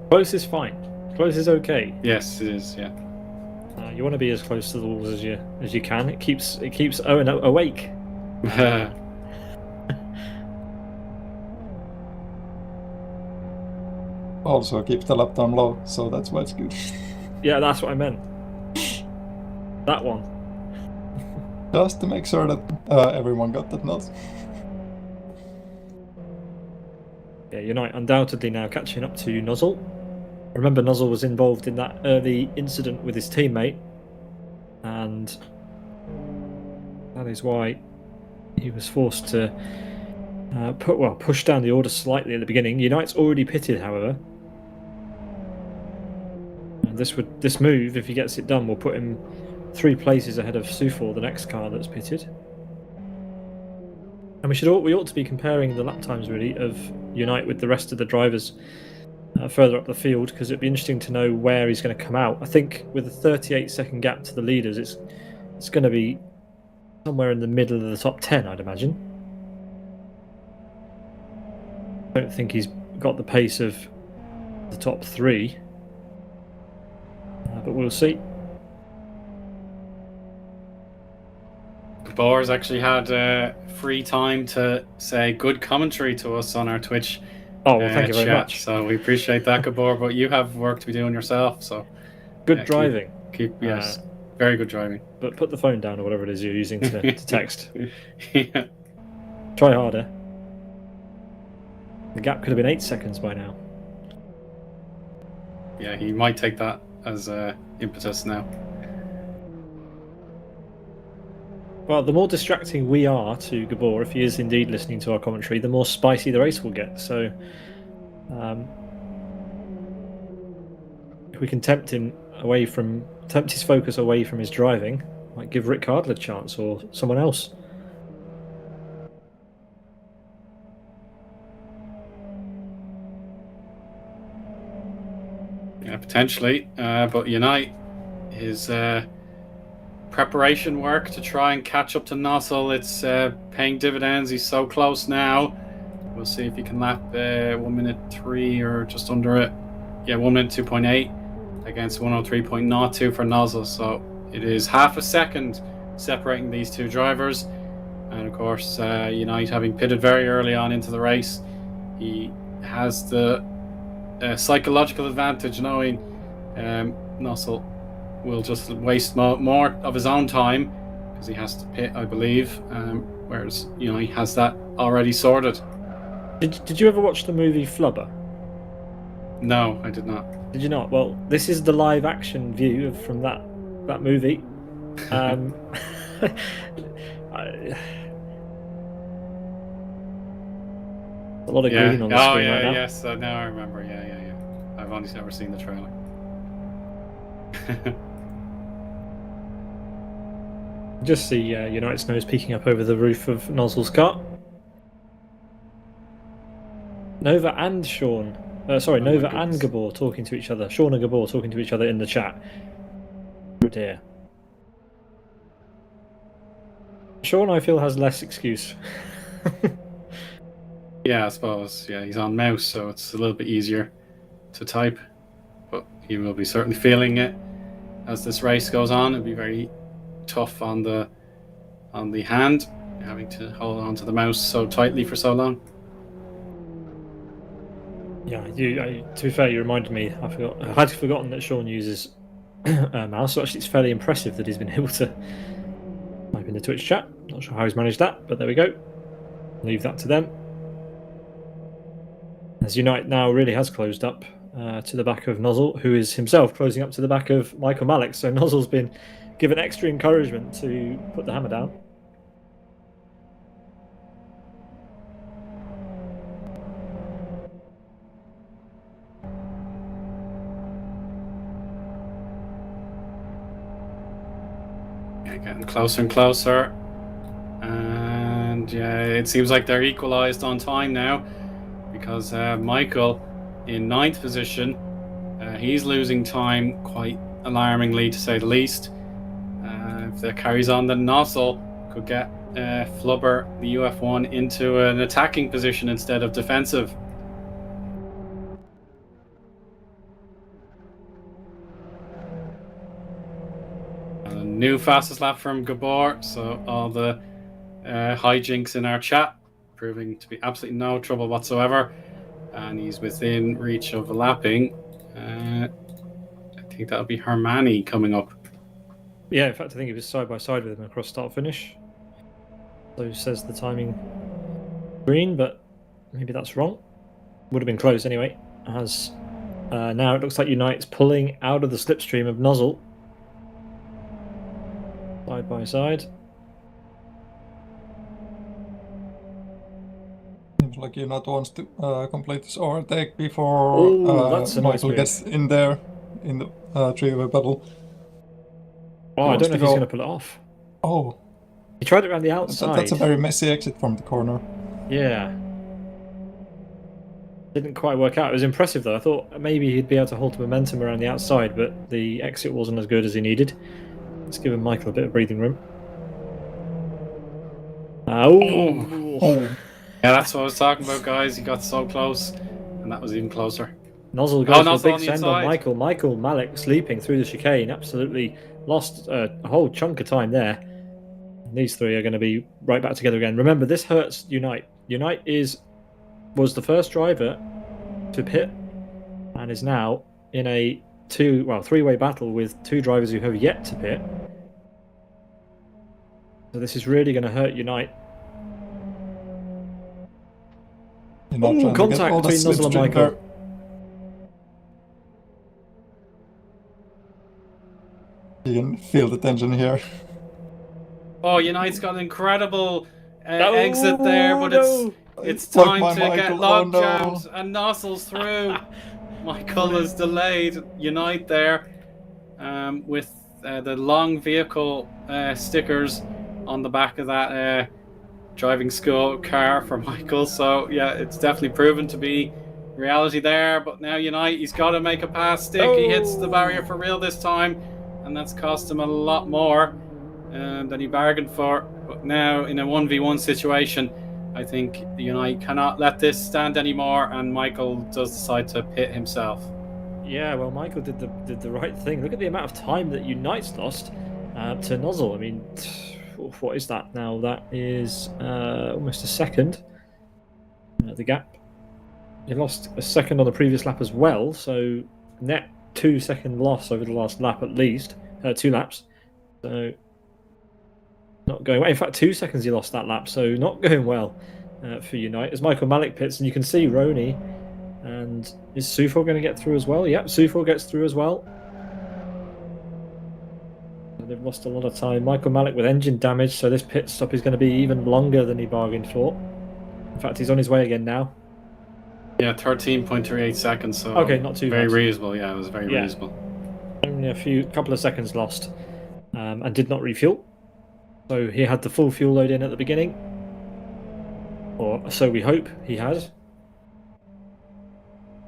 Close is fine. Close is okay. Yes, it is. Yeah. You want to be as close to the walls as you can. It keeps Owen awake. Also keep the lap time low, so that's why it's good. Yeah, that's what I meant. That one. Just to make sure that everyone got that note. Yeah, Unite undoubtedly now catching up to Nozzle. Remember, Nozzle was involved in that early incident with his teammate, and that is why he was forced to push down the order slightly at the beginning. Unite's already pitted, however. And this move, if he gets it done, will put him 3 places ahead of Sufor, the next car that's pitted. And we ought to be comparing the lap times really of Unite with the rest of the drivers further up the field, because it'd be interesting to know where he's going to come out. I think with a 38-second gap to the leaders, it's going to be somewhere in the middle of the top 10, I'd imagine. I don't think he's got the pace of the top 3, but we'll see. Gabor's actually had free time to say good commentary to us on our Twitch. Oh, well, thank you very much. So we appreciate that, Gabor, but you have work to be doing yourself. So good driving. Yes, very good driving. But put the phone down or whatever it is you're using to text. Yeah. Try harder. The gap could have been 8 seconds by now. Yeah, he might take that as impetus now. Well, the more distracting we are to Gabor, if he is indeed listening to our commentary, the more spicy the race will get. So, if we can tempt his focus away from his driving, might give Rick Cardle a chance or someone else. Yeah, potentially. But Unite, his preparation work to try and catch up to Nossel, it's paying dividends. He's so close now. We'll see if he can lap 1:03 or just under it. Yeah, 1:02.8 against 1:03.02 for Nossel. So it is half a second separating these two drivers. And of course, Unite having pitted very early on into the race, he has the psychological advantage knowing Nussel will just waste more of his own time because he has to pit, I believe, whereas Unite has that already sorted. Did you ever watch the movie Flubber? No, I did not. Did you not? Well, this is the live action view from that movie. A lot of green on the screen right now. Yes, now I remember. Yeah. I've only never seen the trailer. Just see United's nose peeking up over the roof of Nozzel's car. Nova and Sean. Nova and Gabor talking to each other. Sean and Gabor talking to each other in the chat. Oh dear. Sean, I feel, has less excuse. Yeah, I suppose. Yeah, he's on mouse, so it's a little bit easier to type. But he will be certainly feeling it as this race goes on. It'll be very tough on the hand, having to hold on to the mouse so tightly for so long. Yeah, to be fair, you reminded me. I had forgotten that Sean uses a mouse. So actually, it's fairly impressive that he's been able to type in the Twitch chat. Not sure how he's managed that, but there we go. Leave that to them. As Unite now really has closed up to the back of Nozzle, who is himself closing up to the back of Michael Malik. So Nozzle's been given extra encouragement to put the hammer down. Getting closer and closer, and yeah, it seems like they're equalised on time now, because Michael in 9th position, he's losing time quite alarmingly, to say the least. If that carries on, then Nozzle could get Flubber, the UF1, into an attacking position instead of defensive. New fastest lap from Gabor, so all the hijinks in our chat proving to be absolutely no trouble whatsoever, and he's within reach of lapping. I think that'll be Hermione coming up. Yeah, in fact, I think he was side by side with him across start finish. So says the timing green, but maybe that's wrong. Would have been close anyway. As now it looks like Unite's pulling out of the slipstream of Nozzle. Side by side. Seems like Unite wants to complete this overtake before Michael gets in there in the three-way battle. Oh, I don't know if he's going to pull it off. Oh. He tried it around the outside. That's a very messy exit from the corner. Yeah. Didn't quite work out. It was impressive though. I thought maybe he'd be able to hold the momentum around the outside, but the exit wasn't as good as he needed. Let's give Michael a bit of breathing room. Yeah, that's what I was talking about, guys. He got so close, and that was even closer. Nozzle goes for a big send on Michael. Michael Malik sleeping through the chicane. Absolutely lost a whole chunk of time there. These three are going to be right back together again. Remember, this hurts Unite. Unite was the first driver to pit and is now in a three-way battle with two drivers who have yet to pit. So this is really going to hurt Unite. Contact between Nozzle and Michael. You can feel the tension here. Oh, Unite's got an incredible exit there, but it's time to get log jammed and Nozzle's through. Michael is delayed. Unite there with the long vehicle stickers on the back of that driving school car for Michael. So yeah, it's definitely proven to be reality there. But now Unite, he's got to make a pass stick. He hits the barrier for real this time, and that's cost him a lot more than he bargained for. But now in a 1v1 situation, I think Unite cannot let this stand anymore, and Michael does decide to pit himself. Yeah, well, Michael did the right thing. Look at the amount of time that Unite's lost. to Nozzle. I mean, what is that now? That is almost a second. The gap. He lost a second on the previous lap as well, so net 2-second loss over the last lap at least. 2 laps. So not going well. In fact, 2 seconds he lost that lap, so not going well for Unite. As Michael Malik pits, and you can see Rony. And is Sufo going to get through as well? Yep, Sufo gets through as well. They've lost a lot of time. Michael Malik with engine damage, so this pit stop is going to be even longer than he bargained for. In fact, he's on his way again now. Yeah, 13.38 seconds. So okay, not too very bad. reasonable. Yeah, it was very reasonable. Only a couple of seconds lost, and did not refuel. So he had the full fuel load in at the beginning, or so we hope he had.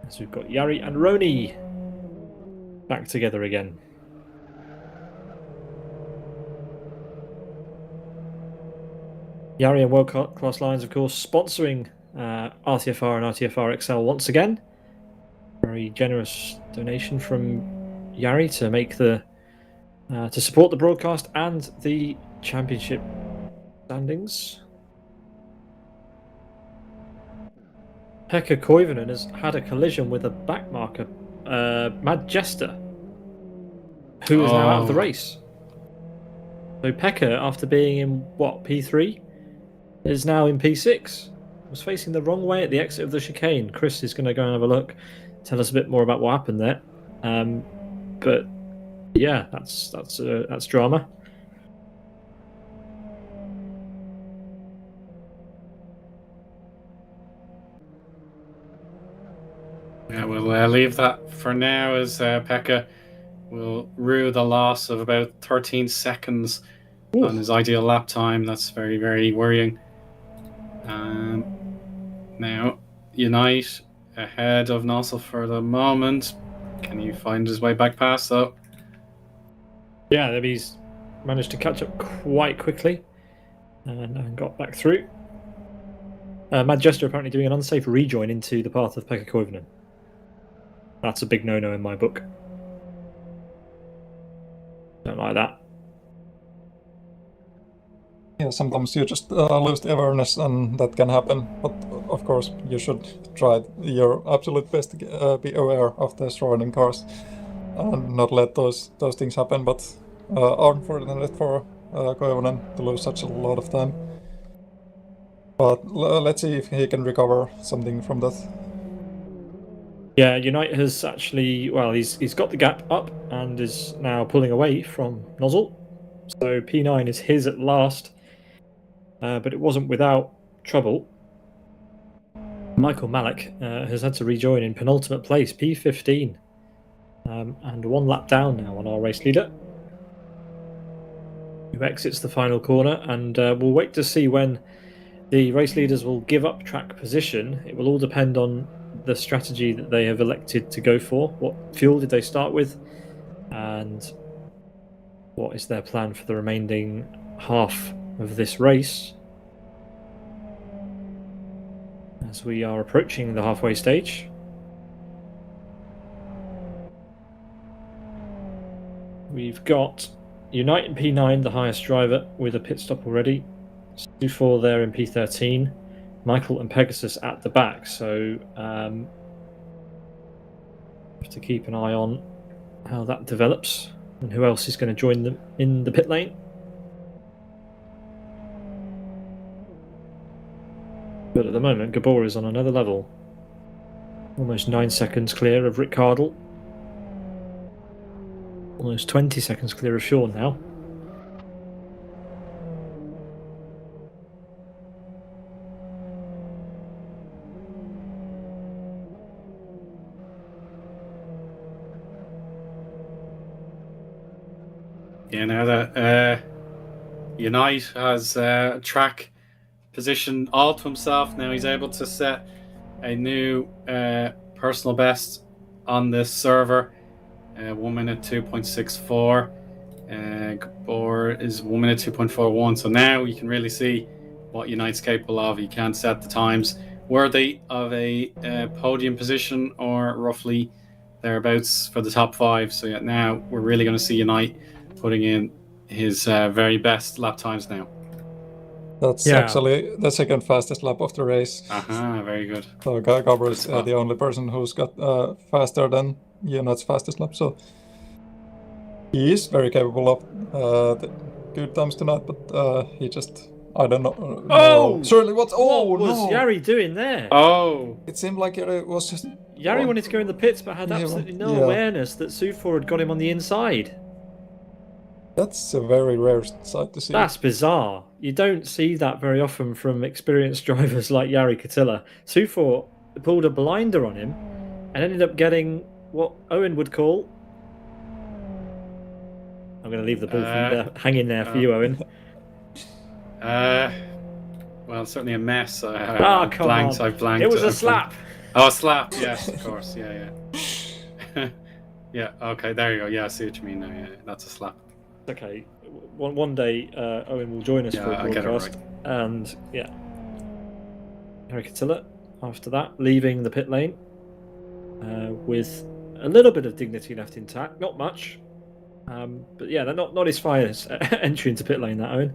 So we've got Jari and Rony back together again. Jari and World Class Lines, of course, sponsoring RTFR and RTFR XL once again. Very generous donation from Jari to make to support the broadcast and the championship standings. Pekka Koivunen has had a collision with a backmarker, Mad Jester, who is now out of the race. So Pekka, after being in P3, is now in P6. Was facing the wrong way at the exit of the chicane. Chris is going to go and have a look, tell us a bit more about what happened there. But yeah, that's drama. Yeah, we'll leave that for now as Pekka will rue the loss of about 13 seconds on his ideal lap time. That's very, very worrying. Now, Unite ahead of Nozzle for the moment. Can he find his way back past, though? Yeah, he's managed to catch up quite quickly and got back through. Mad Jester apparently doing an unsafe rejoin into the path of Pekka Koivunen. That's a big no-no in my book. Don't like that. Yeah, sometimes you just lose the awareness and that can happen. But of course, you should try your absolute best to be aware of the surrounding cars and not let those things happen. But unfortunate for Koivunen to lose such a lot of time. But let's see if he can recover something from that. Yeah, Unite has actually, he's got the gap up and is now pulling away from Nozzle. So P9 is his at last, but it wasn't without trouble. Michael Malik has had to rejoin in penultimate place, P15, and 1 lap down now on our race leader, who exits the final corner, and we'll wait to see when the race leaders will give up track position. It will all depend on the strategy that they have elected to go for. What fuel did they start with, and what is their plan for the remaining half of this race as we are approaching the halfway stage. We've got Unite in P9, the highest driver, with a pit stop already. Stu4 there in P13. Michael and Pegasus at the back, so have to keep an eye on how that develops and who else is going to join them in the pit lane. But at the moment, Gabor is on another level. Almost 9 seconds clear of Rick Cardle. Almost 20 seconds clear of Sean now. Yeah, now that Unite has track position all to himself, now he's able to set a new personal best on this server. 1 minute 2.64. Gabor is 1 minute 2.41. So now you can really see what Unite's capable of. He can set the times worthy of a podium position or roughly thereabouts for the top 5. So yeah, now we're really going to see Unite putting in his very best lap times now. That's Yeah. actually the second fastest lap of the race. Very good. So Gabor Good is spot. the only person who's got faster than Jonat's fastest lap. So he is very capable of the good times tonight, but he just, I don't know. Oh! Surely what? Oh, What was no! Jari doing there? Oh, It seemed like it was just. Jari wanted to go in the pits, but had Yeah, absolutely no yeah. awareness that Sufor had got him on the inside. That's a very rare sight to see. That's bizarre. You don't see that very often from experienced drivers like Jari Katila. Sufor pulled a blinder on him and ended up getting what Eoin would call. I'm going to leave the ball hanging there for you, Eoin. well, certainly a mess. Come I've blanked. on. I've blanked. It was a I've slap. blanked. Oh, a slap. Yes, of course. Yeah. Yeah. Okay. There you go. Yeah, I see what you mean now. Yeah, that's a slap. Okay. One day, Eoin will join us for a I get it broadcast. right. And yeah, Jari Katila after that, leaving the pit lane with a little bit of dignity left intact. Not much. But yeah, they're not his finest entry into pit lane, that Eoin.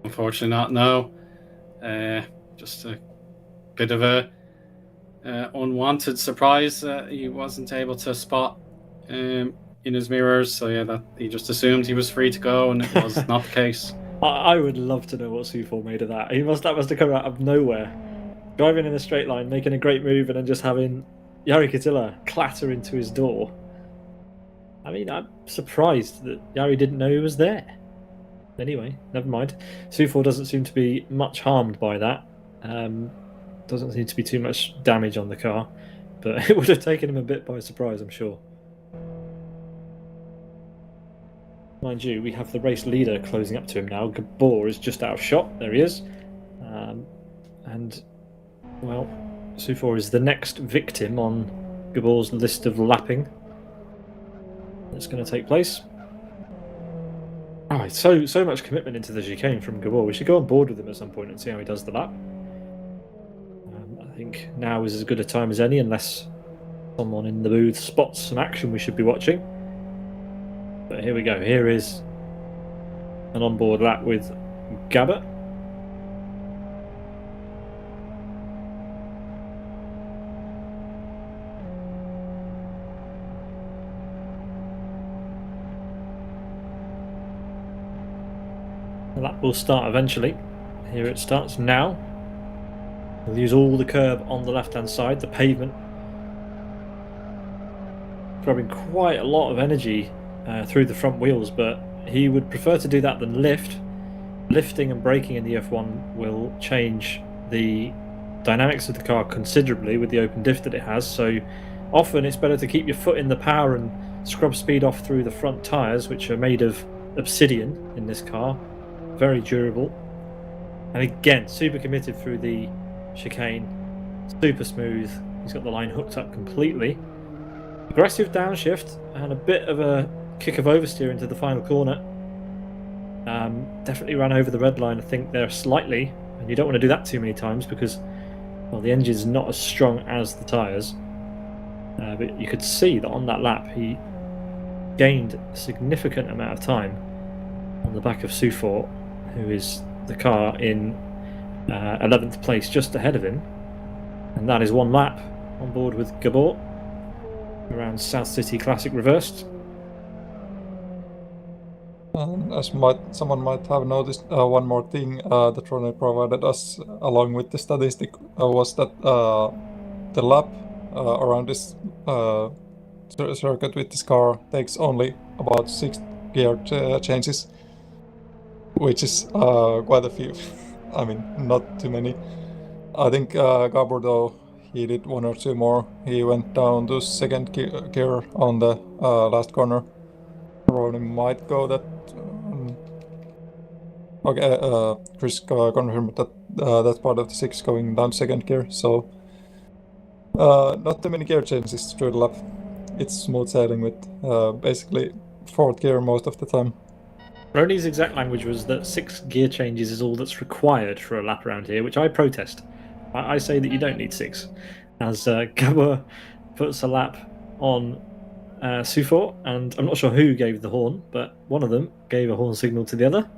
Unfortunately, not. No. Just a bit of a unwanted surprise that he wasn't able to spot in his mirrors. So yeah, that he just assumed he was free to go, and it was not the case. I would love to know what Sufor made of that. That must have come out of nowhere. Driving in a straight line, making a great move, and then just having Jari Katila clatter into his door. I mean, I'm surprised that Jari didn't know he was there. Anyway, never mind. Sufor doesn't seem to be much harmed by that. Doesn't seem to be too much damage on the car, but it would have taken him a bit by surprise, I'm sure. Mind you, we have the race leader closing up to him now. Gabor is just out of shot. There he is. And, well, Sufor is the next victim on Gabor's list of lapping that's going to take place. Oh, so much commitment into the chicane from Gabor. We should go on board with him at some point and see how he does the lap. I think now is as good a time as any, unless someone in the booth spots some action we should be watching. But here we go. Here is an onboard lap with Gabor. The lap will start eventually. Here it starts now. We'll use all the curb on the left-hand side, the pavement. Grabbing quite a lot of energy through the front wheels, but he would prefer to do that than lift. Lifting and braking in the F1 will change the dynamics of the car considerably with the open diff that it has, so often it's better to keep your foot in the power and scrub speed off through the front tyres, which are made of obsidian in this car. Very durable. And again, super committed through the chicane. Super smooth. He's got the line hooked up completely. Aggressive downshift and a bit of a kick of oversteer into the final corner. Definitely ran over the red line, I think, there slightly. And you don't want to do that too many times because, well, the engine's not as strong as the tyres. But you could see that on that lap he gained a significant amount of time on the back of Sufor, who is the car in 11th place just ahead of him. And that is one lap on board with Gabor around South City Classic reversed. As someone might have noticed, one more thing that Rony provided us along with the statistic was that the lap around this circuit with this car takes only about 6 gear changes, which is quite a few. I mean, not too many. I think Gabor, though, he did 1 or 2 more. He went down to second gear on the last corner. Rony might go that. Okay, Chris confirmed that that's part of the 6 going down second gear. So not too many gear changes through the lap. It's smooth sailing with basically 4th gear most of the time. Rony's exact language was that 6 gear changes is all that's required for a lap around here, which I protest. I say that you don't need 6, as Gabor puts a lap on Sufor, and I'm not sure who gave the horn, but one of them gave a horn signal to the other.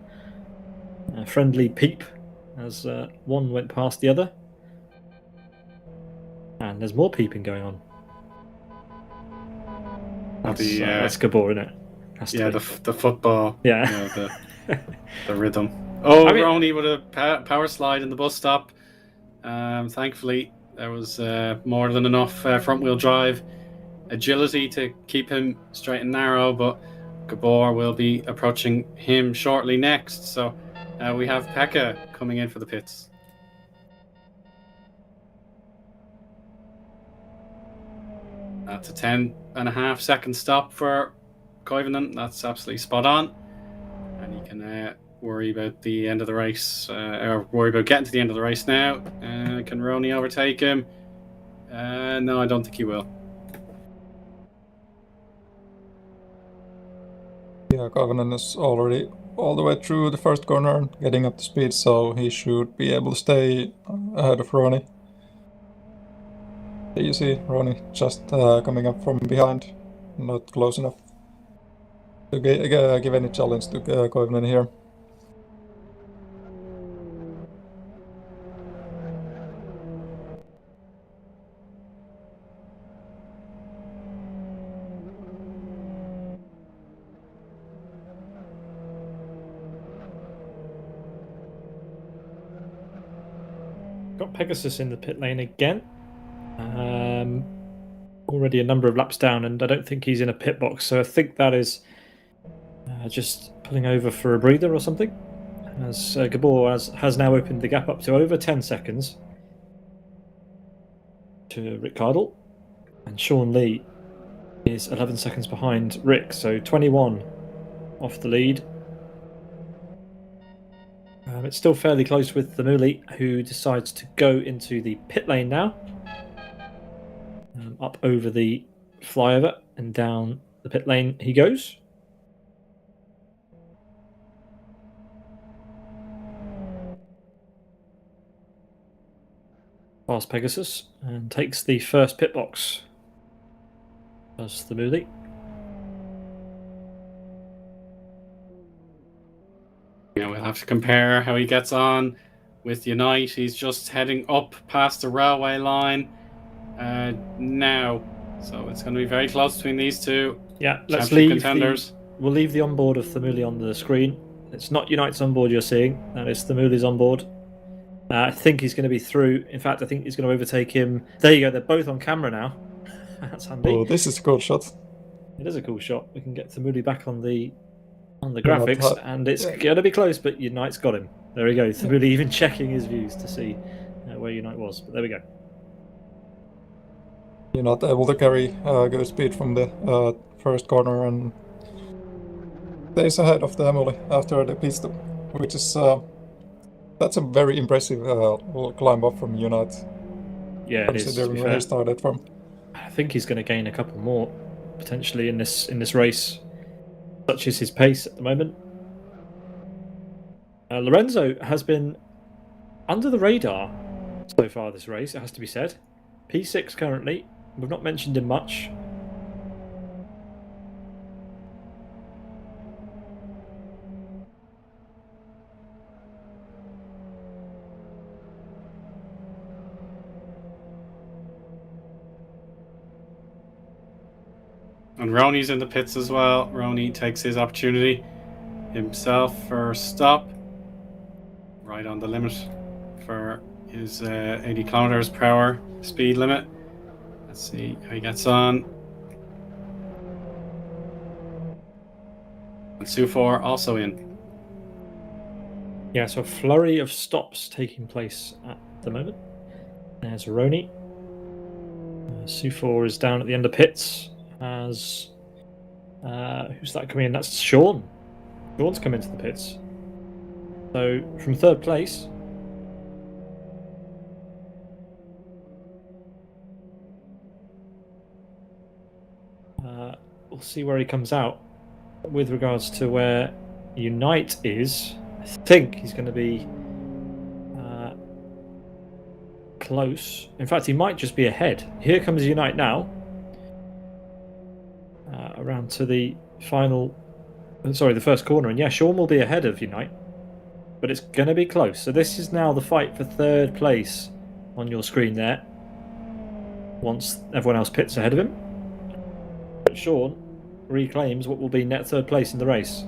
A friendly peep as one went past the other. And there's more peeping going on. That's Gabor, isn't it? The football. Yeah. The rhythm. Rony with a power slide in the bus stop. Thankfully, there was more than enough front-wheel drive agility to keep him straight and narrow, but Gabor will be approaching him shortly next. So we have Pekka coming in for the pits. That's a 10.5 second stop for Koivunen. That's absolutely spot on. And he can worry about the end of the race, or worry about getting to the end of the race now. Can Rony overtake him? No, I don't think he will. Yeah, Koivunen is already all the way through the first corner, getting up to speed, so he should be able to stay ahead of Rony. You see Rony just coming up from behind, not close enough to give any challenge to Koivunen here. Got Pegasus in the pit lane again. Already a number of laps down, and I don't think he's in a pit box, so I think that is just pulling over for a breather or something. As Gabor has now opened the gap up to over 10 seconds to Rick Cardle, and Sean Lee is 11 seconds behind Rick, so 21 off the lead. It's still fairly close with the Muli, who decides to go into the pit lane now. Up over the flyover and down the pit lane he goes. Past Pegasus and takes the first pit box. Does the Muli. We'll have to compare how he gets on with Unite. He's just heading up past the railway line now, so it's going to be very close between these two. Yeah, let's leave contenders. We'll leave the onboard of Themuli on the screen. It's not Unite's onboard you're seeing, that is Themuli's onboard. I think he's going to be through. In fact, I think he's going to overtake him. There you go, they're both on camera now. That's handy. Oh, this is a cool shot. It is a cool shot. We can get Themuli back on the graphics, and it's going to be close, but Unite's got him. There we go. Themuli even checking his views to see where Unite was, but there we go. You're not able to carry good speed from the first corner and stays ahead of the Emily after the pit stop, which is that's a very impressive climb up from Unite. Yeah, it is. Considering where he started from. I think he's going to gain a couple more potentially in this race. Such is his pace at the moment. Lorenzo has been under the radar so far this race, it has to be said. P6 currently. We've not mentioned him much. And Rony's in the pits as well. Rony takes his opportunity himself for a stop. Right on the limit for his 80 kilometers per hour speed limit. Let's see how he gets on. And Sufor also in. Yeah, so a flurry of stops taking place at the moment. There's Rony. Sufor is down at the end of pits. As who's that coming in? That's Sean. Sean's come into the pits. So from third place, we'll see where he comes out. With regards to where Unite is, I think he's going to be close. In fact, he might just be ahead. Here comes Unite now. to the the first corner, and yeah, Sean will be ahead of Unite, but it's going to be close. So this is now the fight for third place on your screen there, once everyone else pits ahead of him. But Sean reclaims what will be net third place in the race.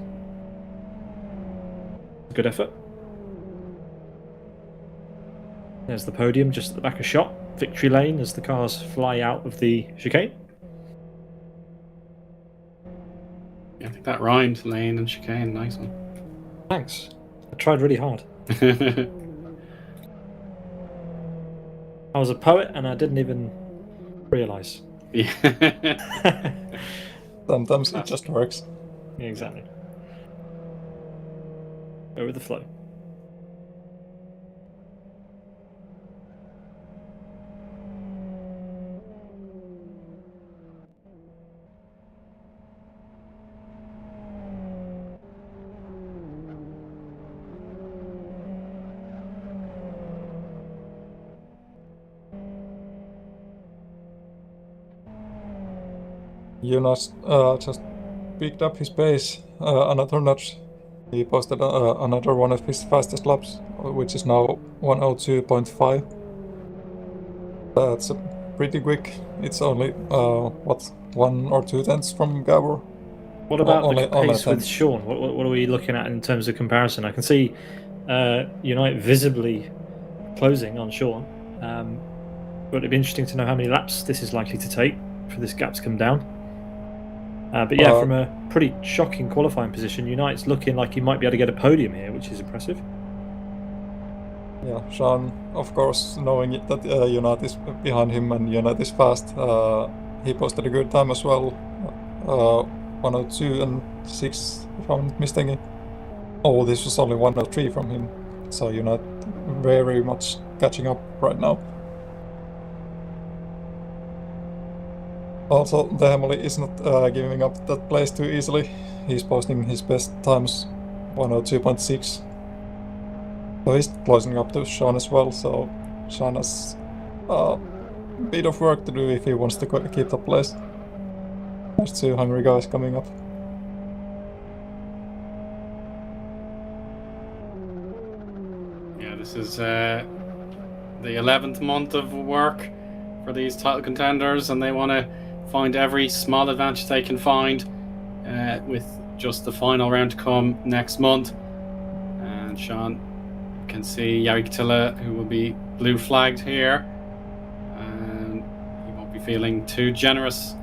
Good effort. There's the podium just at the back of shot. Victory lane as the cars fly out of the chicane. Yeah, I think that rhymed, lane and chicane. Nice one. Thanks. I tried really hard. I was a poet and I didn't even realise. Yeah. Sometimes it just works. Yeah, exactly. Go with the flow. Jonas just picked up his pace another notch. He posted another one of his fastest laps, which is now 102.5. That's pretty quick. It's only 1 or 2 tenths from Gabor. What about the pace with Sean? What are we looking at in terms of comparison? I can see Unite visibly closing on Sean, but it'd be interesting to know how many laps this is likely to take for this gap to come down. But yeah, from a pretty shocking qualifying position, Unite's looking like he might be able to get a podium here, which is impressive. Yeah, Sean, of course, knowing that Unite is behind him and Unite is fast, he posted a good time as well. 102 and 6, if I'm not mistaken. Oh, this was only 103 from him, so Unite very much catching up right now. Also, the Hemley is not giving up that place too easily. He's posting his best times, 102.6. So he's closing up to Sean as well, so Sean has a bit of work to do if he wants to keep the place. There's 2 hungry guys coming up. Yeah, this is the 11th month of work for these title contenders, and they want to find every small advantage they can find with just the final round to come next month. And Sean can see Jari Katila, who will be blue flagged here, and he won't be feeling too generous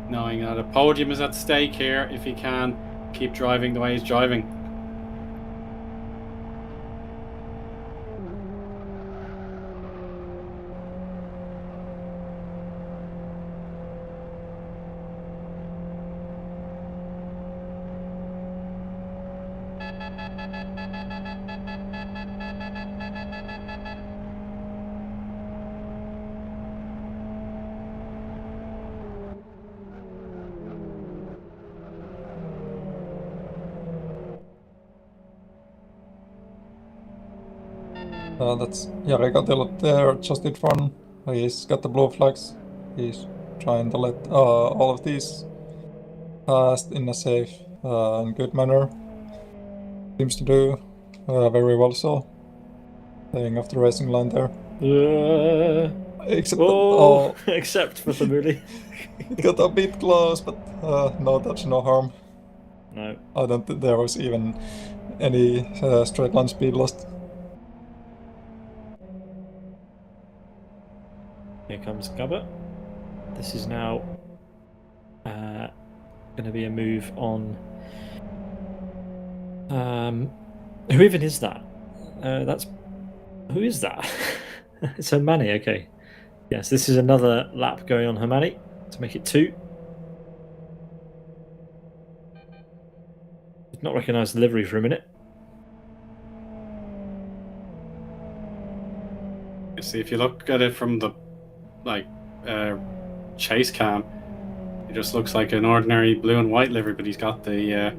knowing that a podium is at stake here if he can keep driving the way he's driving. That's Jari Katila there, just in front. He's got the blue flags. He's trying to let all of these pass in a safe and good manner. Seems to do very well so. Staying off the racing line there. Except for Samuli. It got a bit close, but no touch, no harm. No. I don't think there was even any straight line speed lost. Here comes Gabba. This is now going to be a move on. Who even is that? Who is that? It's Hermani. Okay. Yes, this is another lap going on Hermani to make it 2. Did not recognise the livery for a minute. You see, if you look at it from the chase cam, it just looks like an ordinary blue and white livery, but he's got the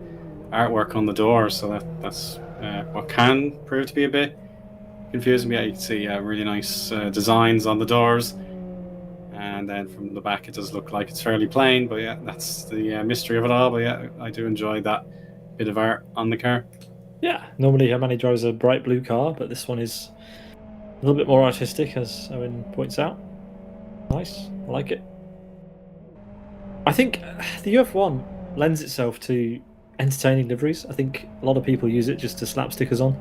artwork on the door, so that's what can prove to be a bit confusing. But yeah, you can see really nice designs on the doors. And then from the back, it does look like it's fairly plain. But yeah, that's the mystery of it all. But yeah, I do enjoy that bit of art on the car. Yeah, normally Hermione drives a bright blue car, but this one is a little bit more artistic, as Owen points out. Nice, I like it. I think the UF1 lends itself to entertaining liveries. I think a lot of people use it just to slap stickers on.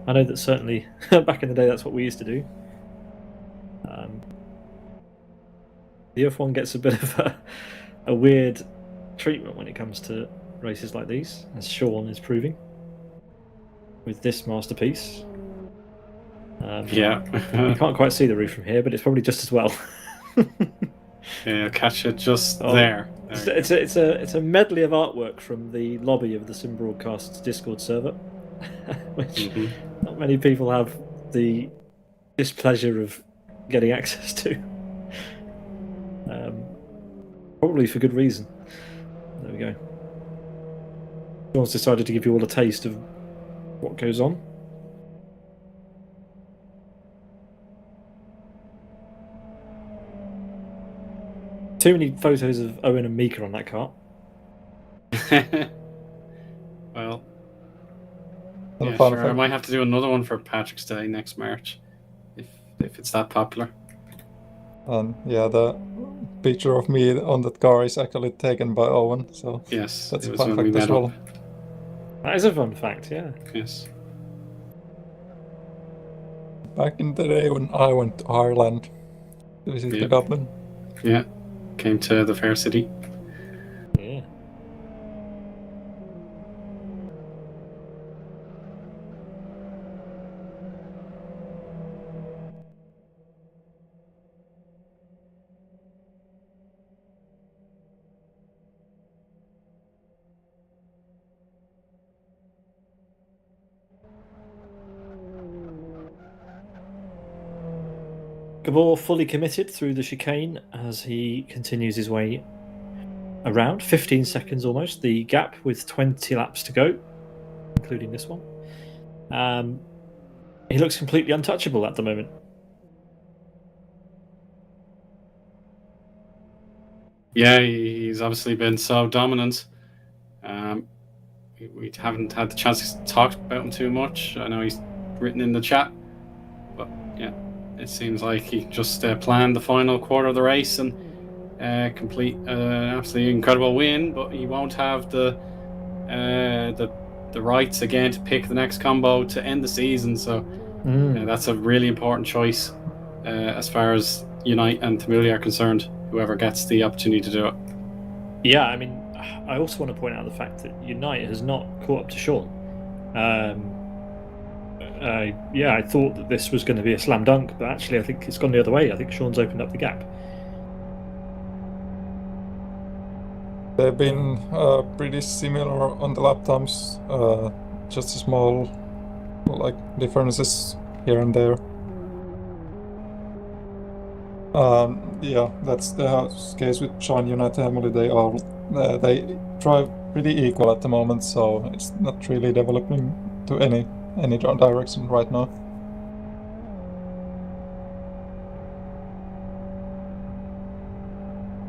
I know that certainly back in the day that's what we used to do. The UF1 gets a bit of a weird treatment when it comes to races like these, as Sean is proving with this masterpiece. Yeah. You can't quite see the roof from here, but it's probably just as well. Yeah, I'll catch it just there. It's a medley of artwork from the lobby of the Sim Broadcast's Discord server, which not many people have the displeasure of getting access to. Probably for good reason. There we go. Sean's decided to give you all a taste of what goes on. Too many photos of Owen and Miika on that car. Well, And yeah, fun sure. I fact- might have to do another one for Patrick's Day next March, if it's that popular. And yeah, the picture of me on that car is actually taken by Owen, so Yes, that's it a was fun when we fact as met well. up. That is a fun fact, yeah. Yes. Back in the day when I went to Ireland to visit Yeah. Dublin. Yeah. Came to the Fair City. Yeah. Gabor fully committed through the chicane as he continues his way around. 15 seconds almost, the gap with 20 laps to go, including this one. He looks completely untouchable at the moment. Yeah, he's obviously been so dominant. We haven't had the chance to talk about him too much. I know he's written in the chat, but yeah, it seems like he just planned the final quarter of the race and complete absolutely incredible win. But he won't have the rights again to pick the next combo to end the season. So that's a really important choice as far as Unite and Tamuli are concerned. Whoever gets the opportunity to do it. Yeah, I mean, I also want to point out the fact that Unite has not caught up to Sean. Yeah, I thought that this was going to be a slam dunk, but actually I think it's gone the other way. I think Sean's opened up the gap. They've been pretty similar on the lap times, just a small differences here and there. Yeah, that's the case with Sean United Emily. They drive pretty equal at the moment, so it's not really developing to any direction right now.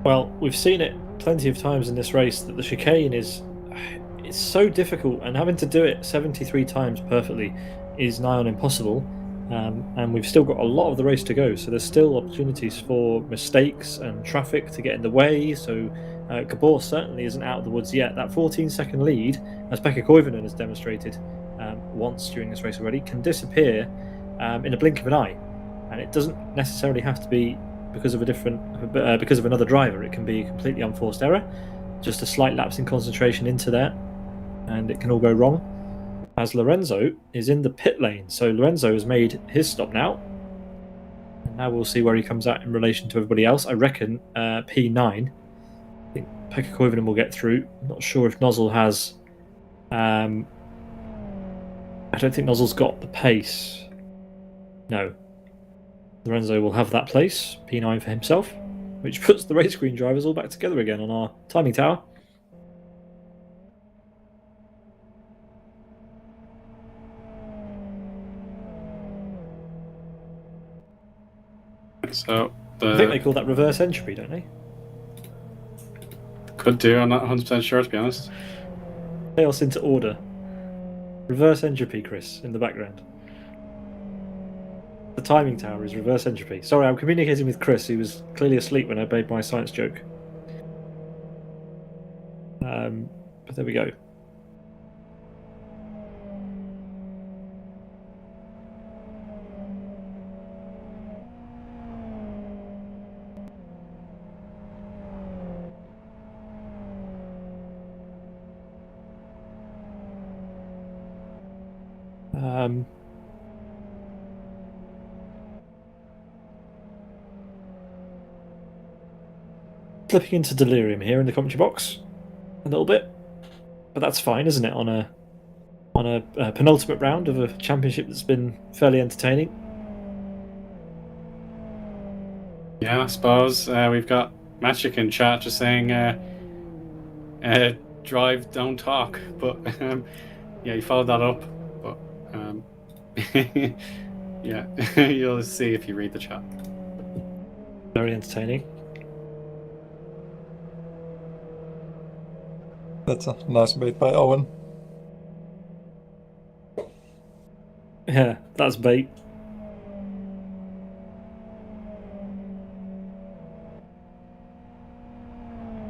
Well, we've seen it plenty of times in this race that the chicane it's so difficult, and having to do it 73 times perfectly is nigh on impossible. And we've still got a lot of the race to go, so there's still opportunities for mistakes and traffic to get in the way. So Gabor certainly isn't out of the woods yet. That 14-second lead, as Pekka Koivunen has demonstrated once during this race already, can disappear in a blink of an eye, and it doesn't necessarily have to be because of because of another driver. It can be a completely unforced error, just a slight lapse in concentration into there, and it can all go wrong. As Lorenzo is in the pit lane. So Lorenzo has made his stop now. And now we'll see where he comes out in relation to everybody else. I reckon P9. I think Pekka Koivunen will get through. I'm not sure if Nozzle has... I don't think Nozzle's got the pace. No. Lorenzo will have that place. P9 for himself. Which puts the race green drivers all back together again on our timing tower. So I think they call that reverse entropy, don't they? Could do. I'm not 100% sure, to be honest. Chaos into order. Reverse entropy, Chris, in the background. The timing tower is reverse entropy. Sorry, I'm communicating with Chris, who was clearly asleep when I made my science joke. But there we go. Slipping into delirium here in the commentary box a little bit, but that's fine, isn't it? On a penultimate round of a championship that's been fairly entertaining. Yeah, I suppose we've got Magic in chat just saying drive, don't talk, but yeah, you followed that up, but yeah, you'll see if you read the chat. Very entertaining. That's a nice bait by Eoin. Yeah, that's bait.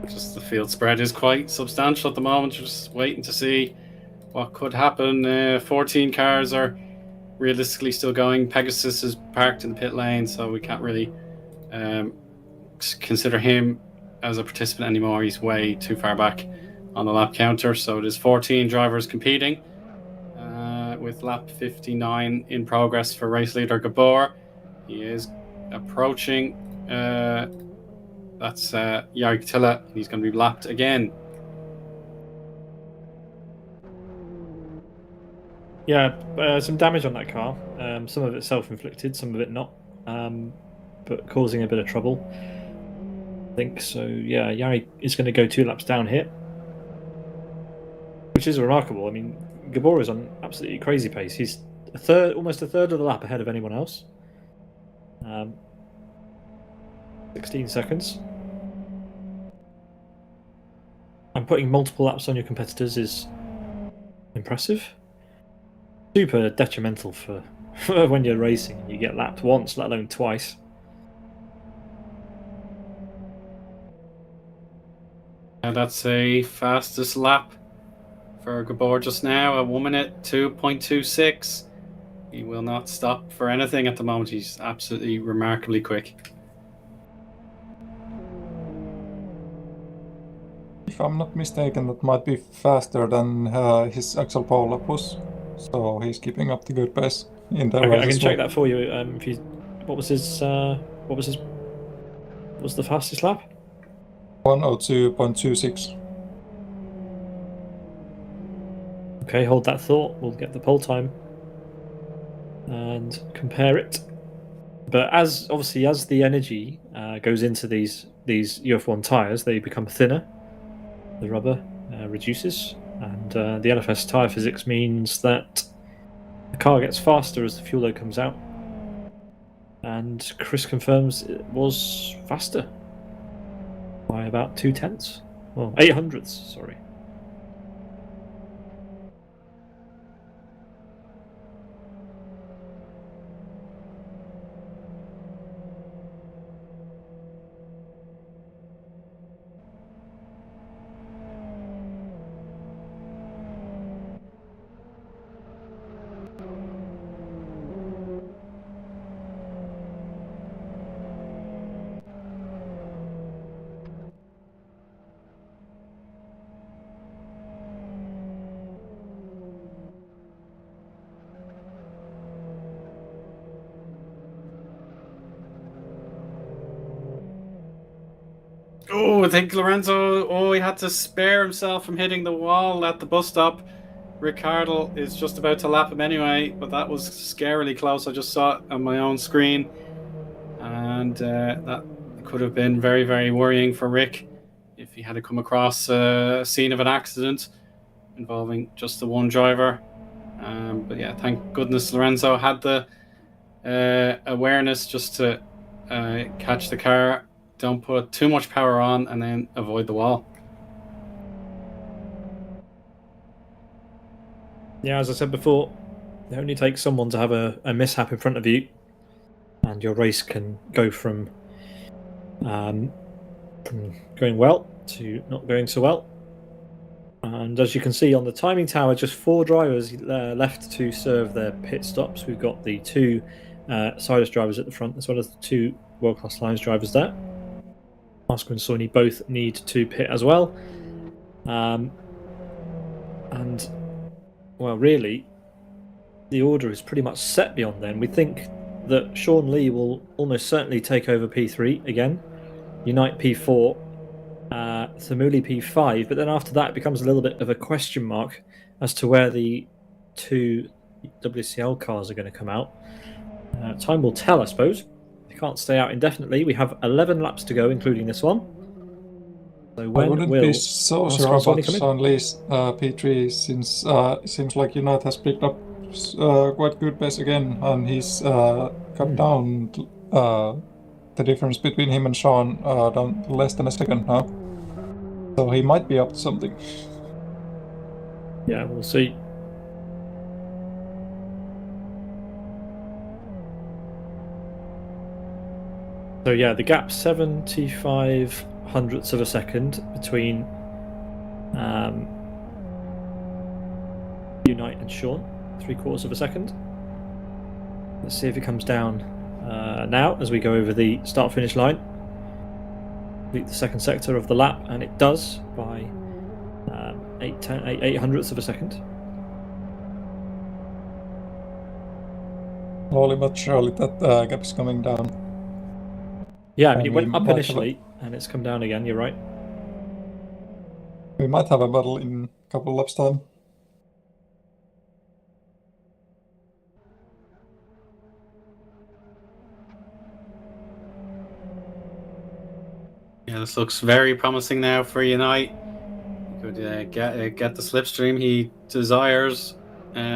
Just the field spread is quite substantial at the moment. Just waiting to see what could happen. 14 cars are realistically still going. Pegasus is parked in the pit lane, so we can't really consider him as a participant anymore. He's way too far back on the lap counter. So it is 14 drivers competing with lap 59 in progress for race leader Gabor. He is approaching. That's Jari Tilla. He's going to be lapped again. Yeah, some damage on that car. Some of it self-inflicted, some of it not, but causing a bit of trouble, I think. So yeah, Jari is going to go 2 laps down here, which is remarkable. I mean, Gabor is on absolutely crazy pace. He's almost a third of the lap ahead of anyone else. 16 seconds. And putting multiple laps on your competitors is impressive. Super detrimental for when you're racing and you get lapped once, let alone twice. And that's a fastest lap for Gabor just now, a 1 minute 2.26. He will not stop for anything at the moment. He's absolutely remarkably quick. If I'm not mistaken, that might be faster than his Axel Paula push. So he's keeping up the good pace in the race. I can check that for you. What was the fastest lap? 102.26. Okay, hold that thought. We'll get the pole time and compare it. But as the energy goes into these UF1 tires, they become thinner. The rubber reduces, and the LFS tire physics means that the car gets faster as the fuel load comes out. And Chris confirms it was faster by about 0.2. Well, 0.08, sorry. Oh, I think Lorenzo, he had to spare himself from hitting the wall at the bus stop. Ricciardo is just about to lap him anyway, but that was scarily close. I just saw it on my own screen, and that could have been very, very worrying for Rick if he had to come across a scene of an accident involving just the one driver. But yeah, thank goodness Lorenzo had the awareness just to catch the car, don't put too much power on, and then avoid the wall. Yeah, as I said before, it only takes someone to have a mishap in front of you, and your race can go from going well to not going so well. And as you can see on the timing tower, just 4 drivers left to serve their pit stops. We've got the 2 Sidus drivers at the front, as well as the 2 World Class Lions drivers there. Oscar and Soini both need to pit as well. And, well, really, the order is pretty much set beyond then. We think that Sean Lee will almost certainly take over P3 again, Unite P4, Thamuli P5, but then after that it becomes a little bit of a question mark as to where the 2 WCL cars are going to come out. Time will tell, I suppose. They can't stay out indefinitely. We have 11 laps to go, including this one. So when I wouldn't will be so sure about Sean Lee's P3, since it seems like Unite has picked up quite good pace again, and he's cut down the difference between him and Sean down to less than a second now. So he might be up to something. Yeah, we'll see. So yeah, the gap 75 hundredths of a second between Unite and Sean, 3/4 of a second. Let's see if it comes down now as we go over the start-finish line. The second sector of the lap, and it does by 8 hundredths of a second. Slowly but surely that gap is coming down. Yeah, I mean, it went up initially, and it's come down again, you're right. We might have a battle in a couple of laps' time. Yeah, this looks very promising now for Unite. He could get the slipstream he desires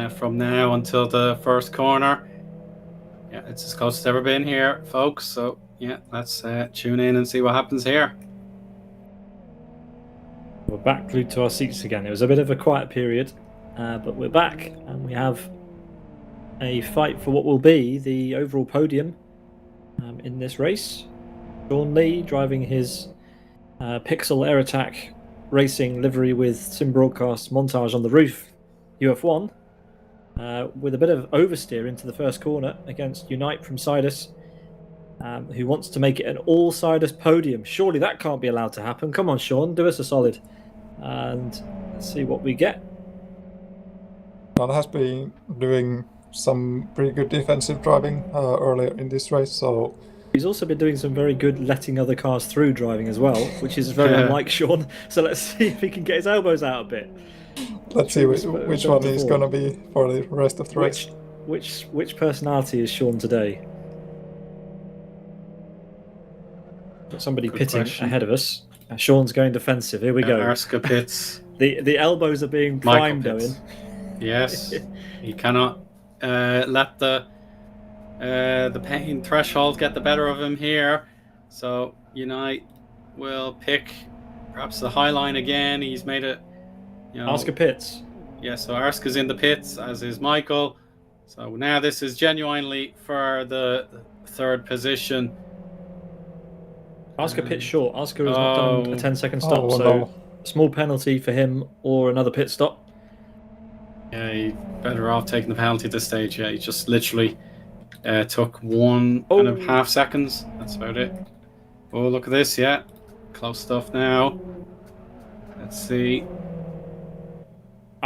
from now until the first corner. Yeah, it's as close as it's ever been here, folks. So yeah, let's tune in and see what happens here. We're back glued to our seats again. It was a bit of a quiet period, but we're back, and we have a fight for what will be the overall podium in this race. Sean Lee driving his Pixel Air Attack Racing livery with Sim Broadcast montage on the roof, UF1, with a bit of oversteer into the first corner against Unite from Sidus, who wants to make it an all-Sidus podium. Surely that can't be allowed to happen. Come on, Sean, do us a solid. And let's see what we get. Well, has been doing some pretty good defensive driving earlier in this race, so... He's also been doing some very good letting other cars through driving as well, which is very unlike Sean. So let's see if he can get his elbows out a bit. Let's see which one he's going to be for the rest of the race. Which personality is Sean today? Got somebody Good pitting question. ahead of us. Sean's going defensive. Here we go. Arska pits. The elbows are being primed, Owen. Yes, he cannot let the pain threshold get the better of him here. So Unite will pick perhaps the high line again. He's made it. Arska pits. Yeah, so Arska's in the pits, as is Michael. So now this is genuinely for the third position. Arska pits short. Arska has not done a 10-second stop, so no. small penalty for him or another pit stop. Yeah, he better off taking the penalty at this stage. Yeah, he just literally took 1.5 seconds. That's about it. Oh, look at this. Yeah, close stuff now. Let's see.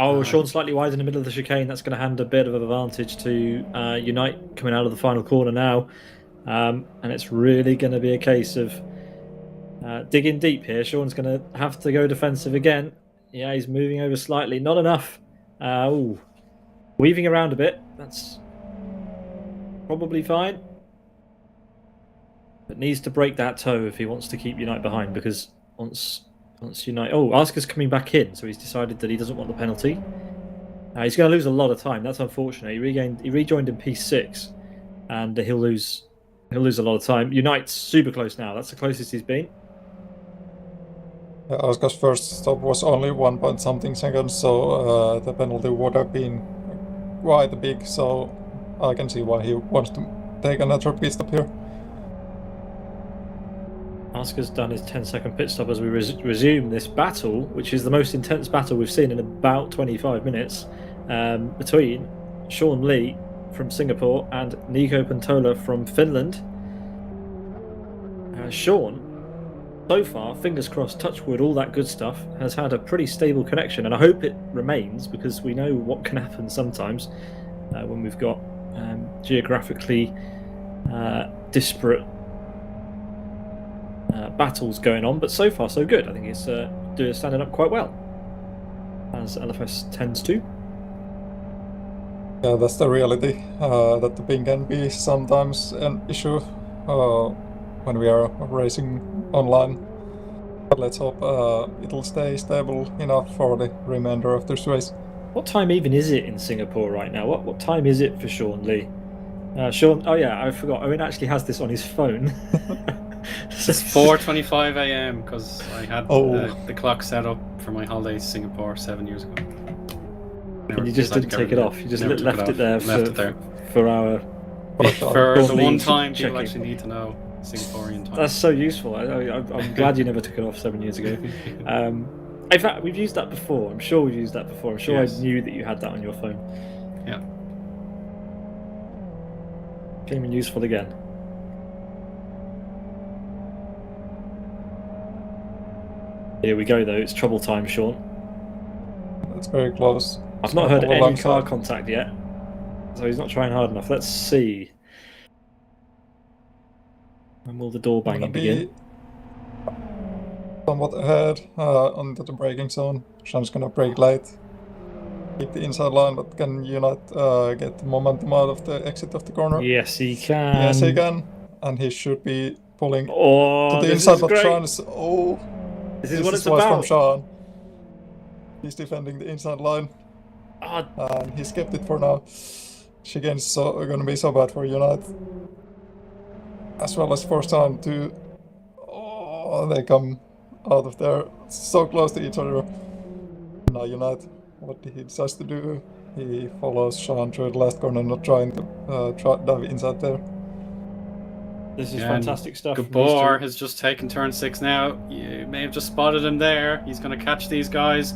Oh, Sean slightly wide in the middle of the chicane. That's going to hand a bit of an advantage to Unite coming out of the final corner now. And it's really going to be a case of digging deep here. Sean's going to have to go defensive again. Yeah, he's moving over slightly. Not enough. Weaving around a bit. That's probably fine. But needs to break that toe if he wants to keep Unite behind, because once Unite... Oh, Arska's coming back in, so he's decided that he doesn't want the penalty. He's going to lose a lot of time. That's unfortunate. He rejoined in P6, and he'll lose He'll lose a lot of time. Unite's super close now. That's the closest he's been. Oscar's first stop was only 1 point something seconds, so the penalty would have been quite big, so I can see why he wants to take another pit stop here. Oscar's done his 10-second pit stop as we resume this battle, which is the most intense battle we've seen in about 25 minutes, between Sean Lee from Singapore and Nico Pantola from Finland. Sean, so far, fingers crossed, touch wood, all that good stuff, has had a pretty stable connection, and I hope it remains, because we know what can happen sometimes when we've got geographically disparate battles going on. But so far, so good. I think it's standing up quite well, as LFS tends to. Yeah, that's the reality, that the ping can be sometimes an issue when we are racing online. But let's hope it'll stay stable enough for the remainder of this race. What time even is it in Singapore right now? What time is it for Sean Lee? Sean, oh yeah, I forgot. Owen actually has this on his phone. It's 4:25 a.m. because I had the clock set up for my holidays in Singapore 7 years ago. And you just didn't take it off. You just left it there for our... For the one time people actually need to know Singaporean time. That's so useful. I'm glad you never took it off 7 years ago. In fact, we've used that before. I'm sure we've used that before. I'm sure yes. I knew that you had that on your phone. Yeah. Came in useful again. Here we go, though. It's trouble time, Sean. That's very close. I've not heard any car contact yet, so he's not trying hard enough. Let's see. When will the door banging begin? Somewhat ahead onto the braking zone. Sean's gonna brake late. Keep the inside line, but can you not get the momentum out of the exit of the corner? Yes, he can. Yes, he can. And he should be pulling to the this inside, is but great. Sean is... This is what it's about. From Sean. He's defending the inside line. And he's kept it for now. Chicane's gonna be so bad for Unite. As well as for Sean too. They come out of there so close to each other. Now Unite, what he decides to do, he follows Sean through the last corner, not trying to dive inside there. This is fantastic stuff. Gabor has just taken turn 6 now. You may have just spotted him there. He's going to catch these guys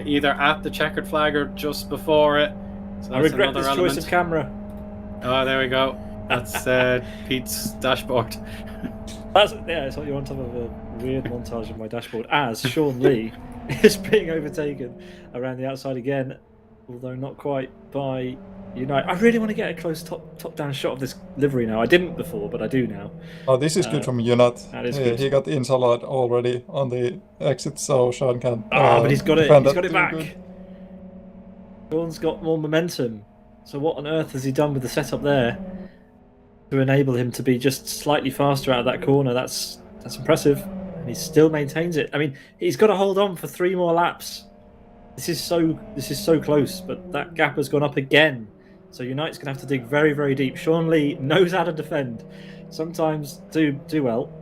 either at the checkered flag or just before it. So I regret this choice of camera. Oh, there we go. That's Pete's dashboard. It's like you're on top of a weird montage of my dashboard as Sean Lee is being overtaken around the outside again, although not quite by Unite. I really want to get a close top-down shot of this livery now. I didn't before, but I do now. Oh, this is good from Unite. That is good. He got the inside line already on the exit, so Sean can. But he's got it. He's got it back. Good. Sean's got more momentum. So what on earth has he done with the setup there to enable him to be just slightly faster out of that corner? That's impressive, and he still maintains it. I mean, he's got to hold on for 3 more laps. This is so close, but that gap has gone up again. So Unite's going to have to dig very, very deep. Sean Lee knows how to defend. Sometimes do well,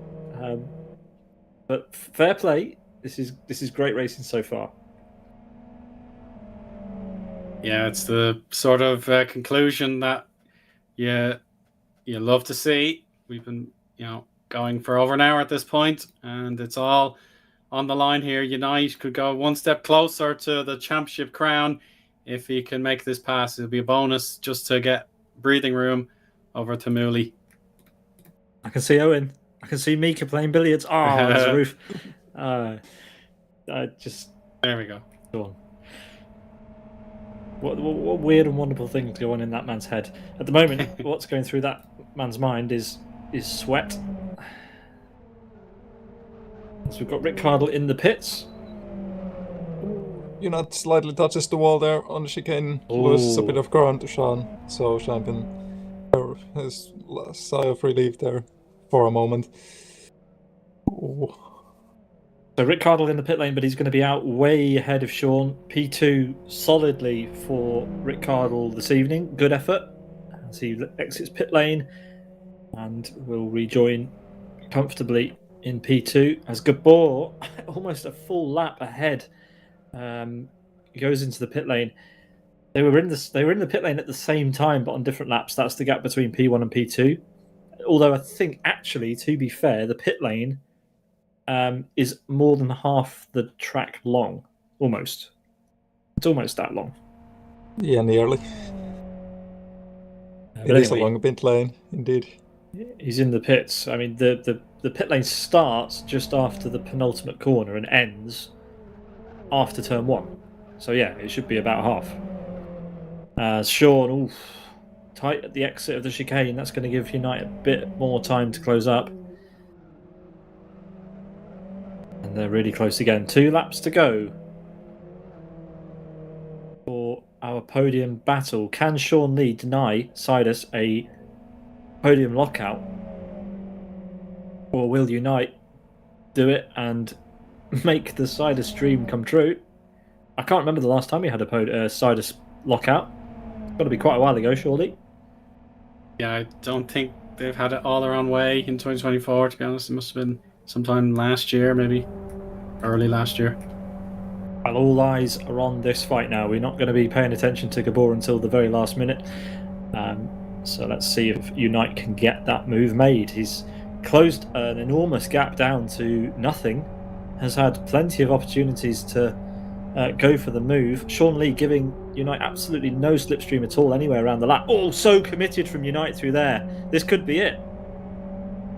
but fair play. This is great racing so far. Yeah, it's the sort of conclusion that you love to see. We've been going for over an hour at this point, and it's all on the line here. Unite could go one step closer to the championship crown if he can make this pass. It'll be a bonus just to get breathing room over to Mooley. I can see Eoin. I can see Miika playing billiards. Oh, there's a roof. There we go. Go on. What weird and wonderful thing to go on in that man's head. At the moment, what's going through that man's mind is sweat. So we've got Rick Cardle in the pits. Unite slightly touches the wall there on the chicane, loses a bit of ground to Sean, so Sean can have his sigh of relief there for a moment. Ooh. So Rick Cardle in the pit lane, but he's going to be out way ahead of Sean. P2 solidly for Rick Cardle this evening. Good effort. As he exits pit lane. and will rejoin comfortably in P2 as Gabor, almost a full lap ahead, goes into the pit lane. They were in the pit lane at the same time, but on different laps. That's the gap between P1 and P2. Although I think, actually, to be fair, the pit lane is more than half the track long. Almost. It's almost that long. Yeah, nearly. It is a long pit lane, indeed. He's in the pits. I mean, the pit lane starts just after the penultimate corner and ends after turn 1. So yeah, it should be about half. Sean, tight at the exit of the chicane. That's going to give Unite a bit more time to close up. And they're really close again. 2 laps to go for our podium battle. Can Sean Lee deny Sidus a podium lockout? Or will Unite do it and make the Sidus dream come true? I can't remember the last time we had a Sidus lockout. It's got to be quite a while ago, surely. Yeah, I don't think they've had it all their own way in 2024, to be honest. It must have been sometime last year, maybe. Early last year. Well, all eyes are on this fight now. We're not going to be paying attention to Gabor until the very last minute. So let's see if Unite can get that move made. He's closed an enormous gap down to nothing. Has had plenty of opportunities to go for the move. Sean Lee giving Unite absolutely no slipstream at all anywhere around the lap. Oh, so committed from Unite through there. This could be it.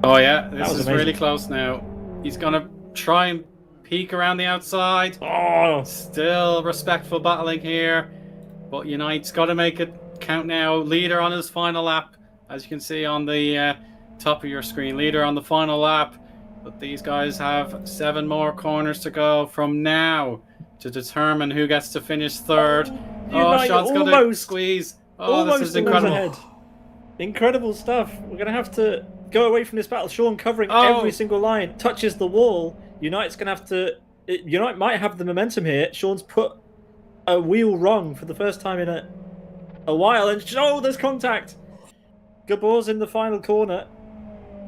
Oh yeah, this is amazing. really close now. He's going to try and peek around the outside. Oh, still respectful battling here, but Unite's got to make it count now. Leader on his final lap, as you can see on the top of your screen. Leader on the final lap, but these guys have 7 more corners to go from now to determine who gets to finish third. Sean's going to squeeze. This is incredible. Ahead. Incredible stuff. We're going to have to go away from this battle. Sean covering every single line, touches the wall. Unite's going to have to... Unite might have the momentum here. Sean's put a wheel wrong for the first time in a while. And there's contact. Gabor's in the final corner.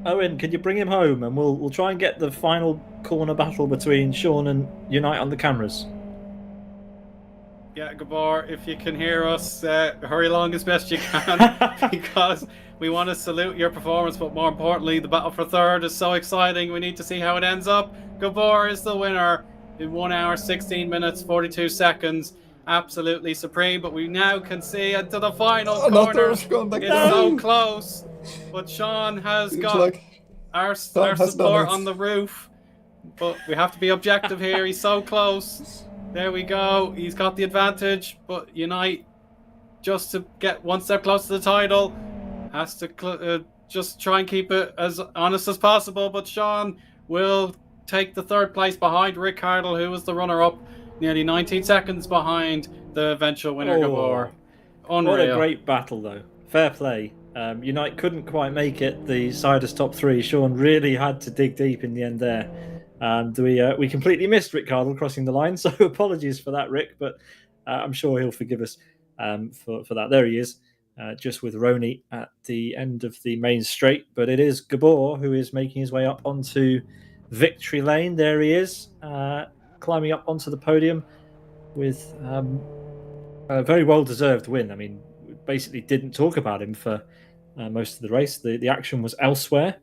Owen, can you bring him home? And we'll try and get the final corner battle between Sean and Unite on the cameras. Yeah, Gabor, if you can hear us, hurry along as best you can, because we want to salute your performance, but more importantly, the battle for third is so exciting. We need to see how it ends up. Gabor is the winner in 1 hour, 16 minutes, 42 seconds. Absolutely supreme, but we now can see into the final corner. It's so close, but Sean has got our support on the roof, but we have to be objective here. He's so close. There we go. He's got the advantage, but Unite, just to get one step closer to the title, has to just try and keep it as honest as possible. But Sean will take the third place behind Rick Hardle, who was the runner-up, nearly 19 seconds behind the eventual winner, Gabor. Unreal. What a great battle, though. Fair play. Unite couldn't quite make it, the Sidus top 3. Sean really had to dig deep in the end there. And we completely missed Rick Hardle crossing the line, so apologies for that, Rick, but I'm sure he'll forgive us for that. There he is, just with Rony at the end of the main straight, but it is Gabor who is making his way up onto victory lane. There he is, climbing up onto the podium with a very well-deserved win. I mean, we basically didn't talk about him for most of the race. The action was elsewhere.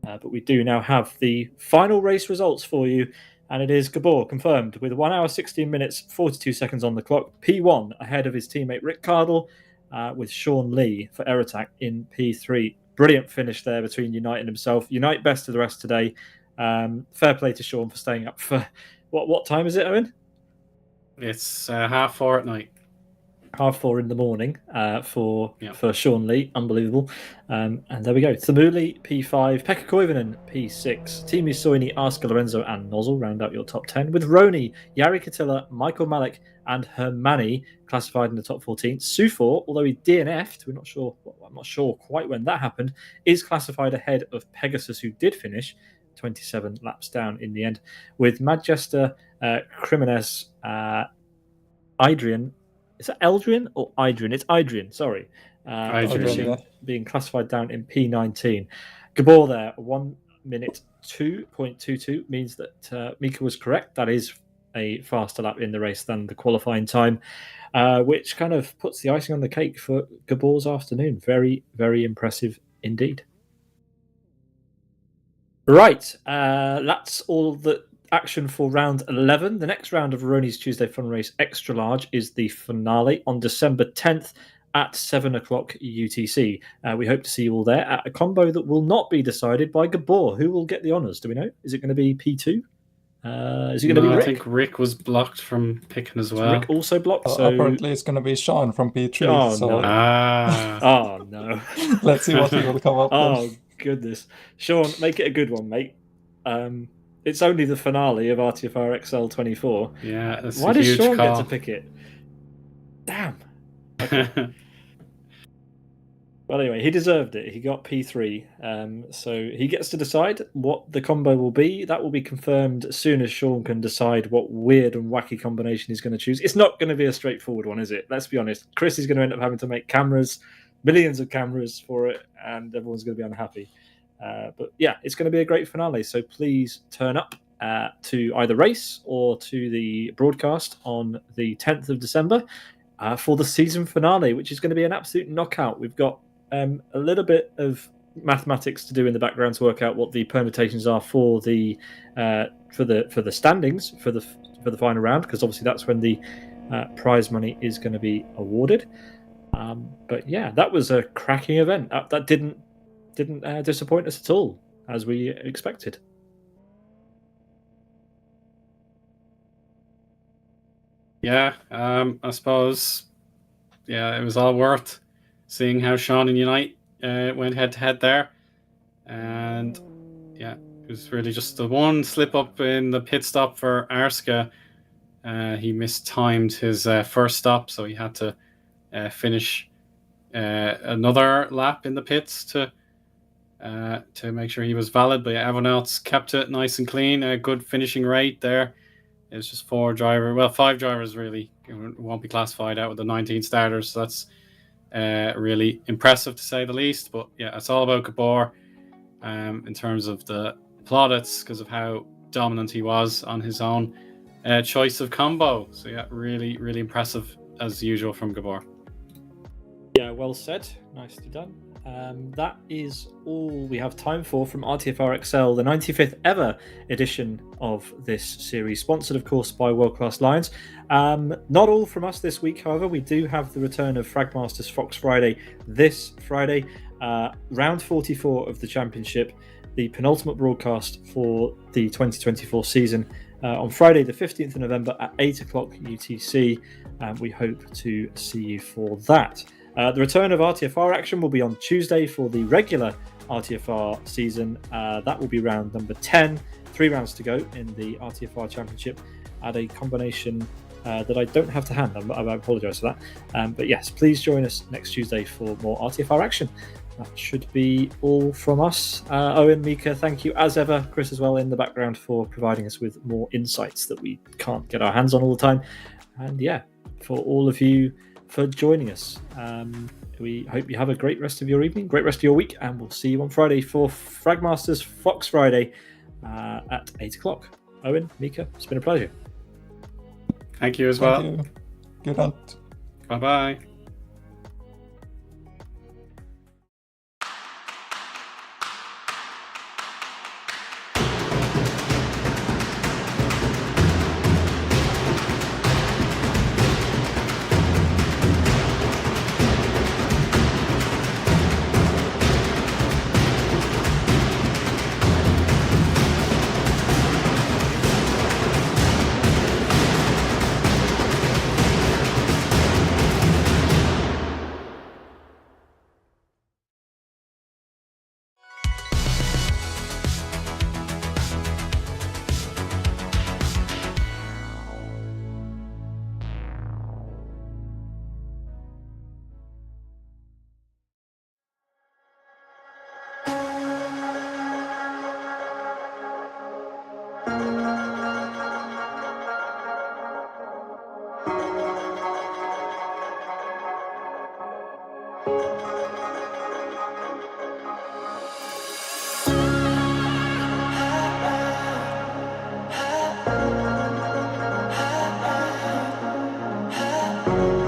But we do now have the final race results for you, and it is Gabor confirmed with 1 hour, 16 minutes, 42 seconds on the clock. P1 ahead of his teammate Rick Cardle, with Sean Lee for Air Attack in P3. Brilliant finish there between Unite and himself. Unite best of the rest today. Fair play to Sean for staying up for what time is it, Owen? It's 4:30 at night. 4:30 in the morning for Sean Lee. Unbelievable. And there we go. Thamuli, P5. Pekka Koivunen, P6. Tiimi Soini, Aska Lorenzo, and Nozzle round out your top 10. With Rony, Jari Katila, Michael Malik, and Hermani classified in the top 14. Sufor, although he DNF'd, I'm not sure quite when that happened, is classified ahead of Pegasus, who did finish 27 laps down in the end. With Madjester, Criminez, Adrian. Is that Eldrian or Idrian? It's Idrian, sorry. Idrian, being classified down in P19. Gabor there, 1 minute 2.22 means that Miika was correct. That is a faster lap in the race than the qualifying time, which kind of puts the icing on the cake for Gabor's afternoon. Very, very impressive indeed. Right, that's all the action for round 11. The next round of Rony's Tuesday Fun Race Extra Large is the finale on December 10th at 7 o'clock UTC. We hope to see you all there at a combo that will not be decided by Gabor. Who will get the honours? Do we know? Is it going to be P2? Is it going to be Rick? I think Rick was blocked from picking as well. Rick also blocked. So apparently, it's going to be Sean from P3. Oh, so... no. Oh, no. Let's see what he will come up with. Oh, goodness. Sean, make it a good one, mate. It's only the finale of RTFR XL 24. Yeah, that's Why a does huge Sean call. get to pick it? Damn. Okay. Well, anyway, he deserved it. He got P3. So he gets to decide what the combo will be. That will be confirmed as soon as Sean can decide what weird and wacky combination he's going to choose. It's not going to be a straightforward one, is it? Let's be honest. Chris is going to end up having to make cameras, millions of cameras for it, and everyone's going to be unhappy. But yeah, it's going to be a great finale. So please turn up to either race or to the broadcast on the 10th of December for the season finale, which is going to be an absolute knockout. We've got a little bit of mathematics to do in the background to work out what the permutations are for the standings for the final round, because obviously that's when the prize money is going to be awarded. But yeah, that was a cracking event. That didn't disappoint us at all, as we expected. Yeah, I suppose. Yeah, it was all worth seeing how Sean and Unite went head to head there, and yeah, it was really just the one slip up in the pit stop for Arska. He mistimed his first stop, so he had to finish another lap in the pits to make sure he was valid. But yeah, everyone else kept it nice and clean. A good finishing rate there. It was just 5 drivers really won't be classified out with the 19 starters. So that's really impressive to say the least. But yeah, it's all about Gabor in terms of the plaudits because of how dominant he was on his own choice of combo. So yeah, really, really impressive as usual from Gabor. Yeah, well said. Nicely done. That is all we have time for from RTFR XL, the 95th ever edition of this series, sponsored, of course, by World Class Lions. Not all from us this week, however. We do have the return of Fragmasters Fox Friday this Friday, round 44 of the championship, the penultimate broadcast for the 2024 season on Friday, the 15th of November at 8 o'clock UTC. We hope to see you for that. The return of RTFR action will be on Tuesday for the regular RTFR season. That will be round number 10. 3 rounds to go in the RTFR Championship at a combination that I don't have to hand. I apologise for that. But yes, please join us next Tuesday for more RTFR action. That should be all from us. Eoin, Miika, thank you as ever. Chris as well in the background for providing us with more insights that we can't get our hands on all the time. And yeah, for all of you for joining us. We hope you have a great rest of your evening, great rest of your week, and we'll see you on Friday for Fragmasters Fox Friday at 8 o'clock. Eoin, Miika, it's been a pleasure. Thank you as well. Thank you. Good hunt. Bye-bye. Bye.